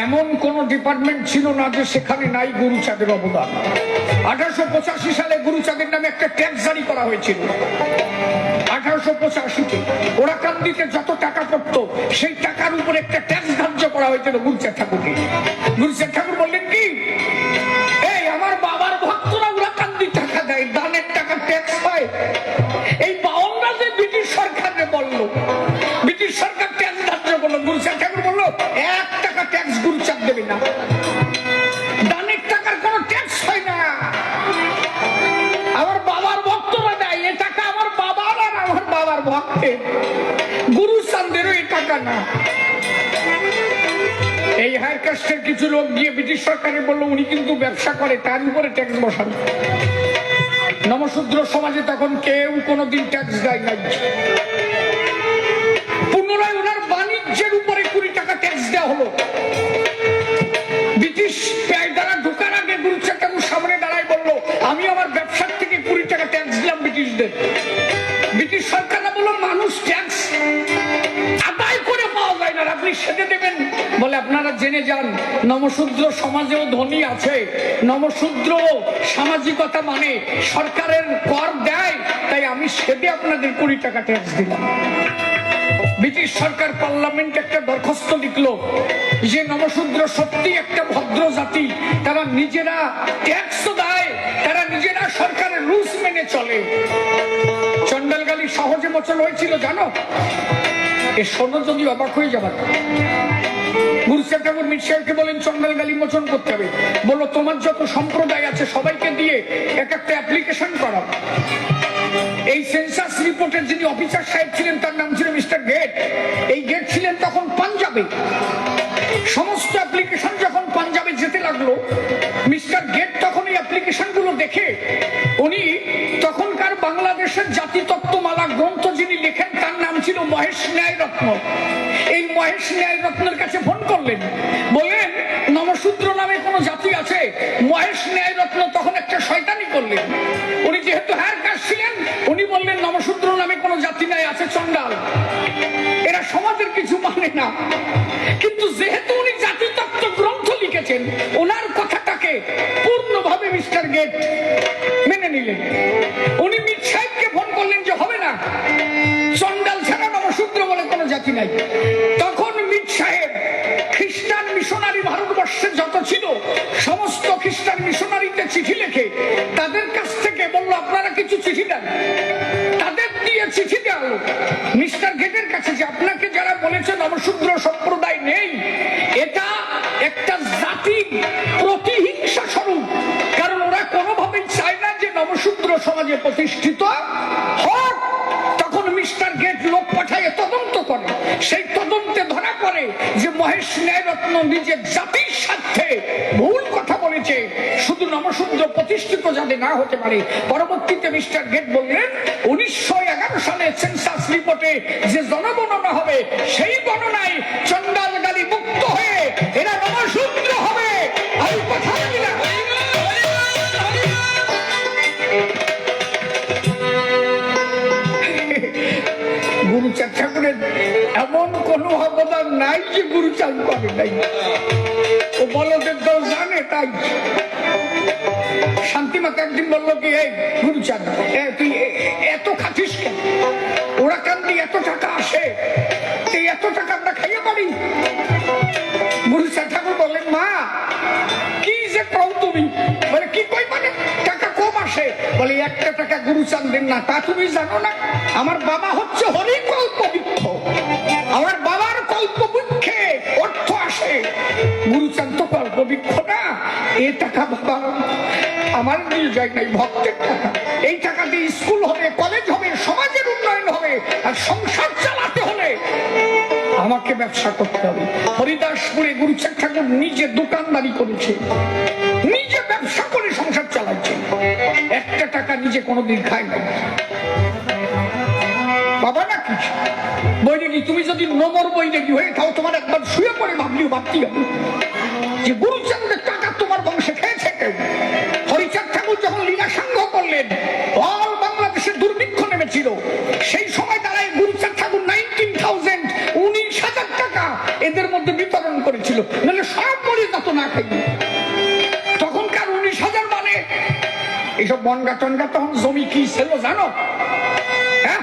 S1: এমন কোন ডিপার্টমেন্ট ছিল না যে সেখানে নাই গুরুচাঁদের অবদান। 1885 সালে গুরুচাঁদের নামে একটা ট্যাক্স জারি করা হয়েছিল। 1885-তে ওরাকান্দিতে যত টাকা পড়তো সেই টাকার উপর একটা ট্যাক্স ধার্য করা হয়েছিল গুরুচাঁদ ঠাকুরকে। গুরুচাঁদ ঠাকুর বললেন কি, এই আমার বাবার ভক্তরা ওরাকান্দি টাকা দেয়, দানের টাকা ট্যাক্স হয়। এই বাউন্ডা যে ব্রিটিশ সরকারে বললো, ব্রিটিশ সরকার ট্যাক্স ধার্য করলো, গুরুচাঁদ ঠাকুর বললো 1 টাকা ট্যাক্স গুরুচাঁদ দেবে না, দানের টাকার কোনো ট্যাক্স হয় না, আমার বাবার ভক্তরা দেয়, এ টাকা আমার বাবার আর আমার বাবার ভক্তের, গুরুচাঁদেরও এই টাকা না। এই হাই কাস্টের কিছু লোক গিয়ে ব্রিটিশ সরকারের বললো উনি কিন্তু ব্যবসা করে, তার উপরে ট্যাক্স বসান। নমশূদ্র সমাজে তখন কেউ কোনোদিন ট্যাক্স দেয় নাই। পুনরায় ওনার বাণিজ্যের উপরে 20 টাকা ট্যাক্স দেওয়া হলো। ব্রিটিশ দ্বারা ঢোকার আগে গুরুচাঁদ ঠাকুর সামনে দাঁড়ায় বললো আমি আমার ব্যবসার থেকে 20 টাকা ট্যাক্স দিলাম ব্রিটিশদের। ব্রিটিশ সরকাররা বললো মানুষ ট্যাক্স আদায় করে পাওয়া যায় না, আপনি সেটা দেবেন। বলে আপনারা জেনে যান নমশূদ্র সমাজেও ধনী আছে, নমশূদ্র সামাজিকতা মানে সরকারের কর দেয়, তাই আমি সেদে আপনাদের 20 টাকা ট্যাক্স দিলাম। ব্রিটিশ সরকার পার্লামেন্টে একটা দরখাস্ত লিখলো যে নমশূদ্র সত্যি একটা ভদ্র জাতি, তারা নিজেরা ট্যাক্স দেয়, তারা নিজেরা সরকারের রুলস মেনে চলে। চন্ডালগালি সহজে মোচন হয়েছিল জানো, এ শোনো যদি অবাক হয়ে যাবার। গুরুচাঁদ ঠাকুর মীর সাহেবকে বলেন চন্ডালগালি মোচন করতে হবে, বললো তোমার যত সম্প্রদায় আছে সবাইকে দিয়ে একটা অ্যাপ্লিকেশন করাও। এই সেন্সাস রিপোর্টের যিনি অফিসার সাহেব ছিলেন তার নাম ছিল মিস্টার গেট। এই গেট ছিলেন তখন পাঞ্জাবে। সমস্ত অ্যাপ্লিকেশন যখন পাঞ্জাবে যেতে লাগলো, মিস্টার গেট তখন এই অ্যাপ্লিকেশন গুলো দেখে উনি তখনকার বাংলাদেশের জাতিতত্ত্বমালা গ্রন্থ যিনি লেখেন তার নাম ছিল মহেশ ন্যায় রত্ন। এই মহেশ ন্যায় রত্নের কাছে ফোন করলেন, বললেন নমশূদ্র নামে কোনো জাতি আছে? মহেশ ন্যায় রত্ন তখন একটা শয়তানি করলেন। উনি যেহেতু হায়ার কাস্ট ছিলেন উনি বললেন নমশূদ্র নামে কোনো জাতি নাই, আছে চন্ডাল, এরা সমাজের কিছু মানে না। কিন্তু যেহেতু উনি জাতিতত্ত্ব গ্রন্থ লিখেছেন ওনার কথাটাকে পূর্ণভাবে মিস্টার গেট মেনে নিলেন। উনি মীর সাহেবকে ফোন করলেন যে হবে না, চন্ডাল ছাড়া নমশূদ্র বলে কোনো জাতি নাই। তখন মীর সাহেব খ্রিস্টান মিশনারি ভারতবর্ষে যত ছিল সমস্ত খ্রিস্টান মিশনারিতে চিঠি লিখে তাদের কাছ থেকে বললো আপনারা কিছু চিঠি দেন। তাদের দিয়ে চিঠি দেওয়া হলো মিস্টার গেটের কাছে যে আপনাকে যারা বলেছে নমশূদ্র সম্প্রদায় নেই, এটা একটা জাতি প্রতিহিংসা স্বরূপ, কারণ ওরা কোনোভাবেই চায় না যে নমশূদ্র সমাজে প্রতিষ্ঠিত হোক। তখন মিস্টার গেট লোক পাঠায় তদন্ত করে, সেই তদন্তে ধরা পড়ে পারে যে মহেশ ন্যায়রত্ন নিজের জাতির স্বার্থে ভুল কথা বলেছে, শুধু নমশূদ্র প্রতিষ্ঠিত যাতে না হতে পারে। পরবর্তীতে মিস্টার গেট বললেন 1911 সালে সেন্সাস রিপোর্টে যে জনগণনা হবে সেই গণনায় চন্ডাল গালি মুক্ত হয়ে এরা নমশূদ্র হবে। আমি কথা বলি না। গুরুচাঁদ ঠাকুরের এমন কোন অবদান নাই যে গুরুচাঁদ করে নাই, ও বলদের দল জানে। তাই শান্তিমাতা একদিন বললো কি, এই গুরুচাঁদ তুই এত খাতিস কেন? ওরা কান্দি এত টাকা আসে, তুই এত টাকা আমরা খাইয়ে পারি? গুরুচাঁদ ঠাকুর বললেন, মা কি যে কও তুমি? বলে কি কই মানে টাকা কম আসে? বলে একটা টাকা গুরুচাঁদ দেন না, তা তুমি জানো না? আমার বাবা হচ্ছে হরিকল্প বৃক্ষ, আমার বাবার কল্প বৃক্ষে অর্থ আসে। গুরুচাঁদ তো কল্প বৃক্ষ না, এ টাকা বাবা আমার নিয়ে যায় নাই, ভক্তের টাকা। এই টাকা দিয়ে স্কুল হবে, কলেজ হবে, সমাজের উন্নয়ন হবে, আর সংসার চালাতে হলে আমাকে ব্যবসা করতে হবে। হরিদাসপুরে গুরুচাঁদ ঠাকুর নিজে দোকানদারি করেছে, নিজে ব্যবসা করে সংসার চালাচ্ছে, একটা টাকা নিজে কোনোদিন খায় নাই। বাবা না কি বৈরাগী, তুমি যদি নমর বৈরাগী হয়ে থাও, তোমার একবার শুয়ে পড়ে ভাবলিও ভাবতেই হবে যে গুরুচাঁদের টাকা তোমার বংশে খেয়েছে কেউ। হরিচাঁদ ঠাকুর যখন লীলা সংঘ করলেন, অল বাংলাদেশে দুর্ভিক্ষ নেমেছিল, সেই সময় দাঁড়ায় গুরুচাঁদ ঠাকুর 19,000 টাকা এদের মধ্যে বিতরণ করেছিল, নাহলে সব মরে যেত না খাইয়ে। তখনকার 19,000 মানে এইসব বনগা টনগা তখন জমি কি ছিল জানো? হ্যাঁ,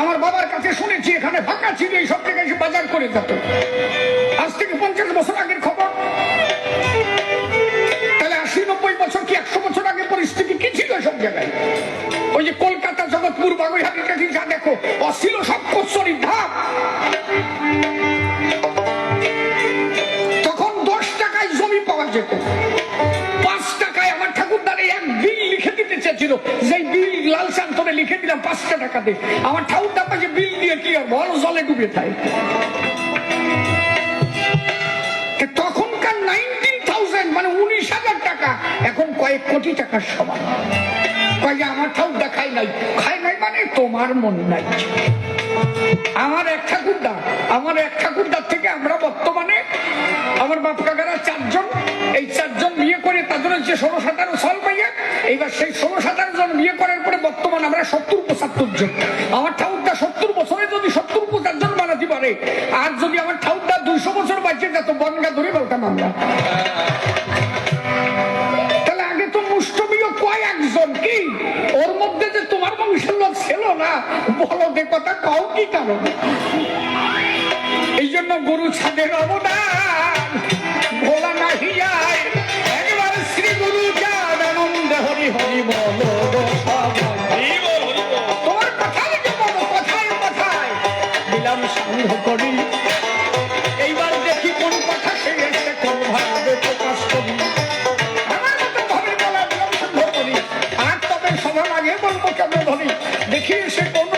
S1: আমার বাবার কাছে শুনেছি এখানে ফাঁকা ছিল, এই সব থেকে এসে বাজার করে যেত। আজ থেকে 50 বছর আগের খবর। তাহলে 80-90 বছর কি 100 বছর আগে পরিস্থিতি কি ছিল সব জায়গায়? ওই যে কলকাতা, জগৎপুর, বাগুইহাটির কাছে যা দেখো, অছিল সব কচুরির ধাপ। তখন 10 টাকায় জমি পাওয়া যেত, 5 টাকায় আমার ঠাকুরদার এক বিল লিখে দিতে চেয়েছিল, যে বিল লাল চান্তনে লিখে দিলাম 5 টাকাতে। আমার ঠাকুরদার কাছে বিল দিয়ে কি আর বল জলে ডুবে থাকে। তখনকার 19,000 মানে 19,000 টাকা এখন কয়েক কোটি টাকার সমান। আমার ঠাকুরদা খাই নাই, খাই নাই মানে তোমার মন নাই। আমার এক ঠাকুরদার থেকে আমরা বর্তমানে আমার বাপ কাকারা 4 জন, এই 4 জন বিয়ে করে তাদের হচ্ছে 16-17 সাল পাইয়া, এইবার সেই 16-17 জন বিয়ে করার পরে বর্তমানে আমরা 70-75 জন। আমার ঠাকুরদা 70 বছরে যদি 70-75 জন বানাতে পারে, আর যদি আমার ঠাকুরদা 200 বছর বাঁচে যেত, বনগা ধরে বলতাম আমরা। তাহলে আগে তো মুষ্টমীয় কয়েকজন, কি ওর মধ্যে যে তোমার বংশের লোক ছিল না, বলো দে কথা কাউ কি কারণ? এই জন্য গুরু ছাদের অবদান ভোলা নাহি যায়। একবার শ্রী গুরু চাঁদ আনন্দ হরি হরি বল, তোমার কথাই যে বলো, কথায় কথায় দিলাম সংঘ করি। এইবার দেখি কোন কথা সে এসে কোন ভাবে প্রকাশ করি। আমার মতো ভাবে বলা দিলাম সংঘ করি, আর তবে সবার আগে বলবো কেমন ধরি, দেখি এসে কোন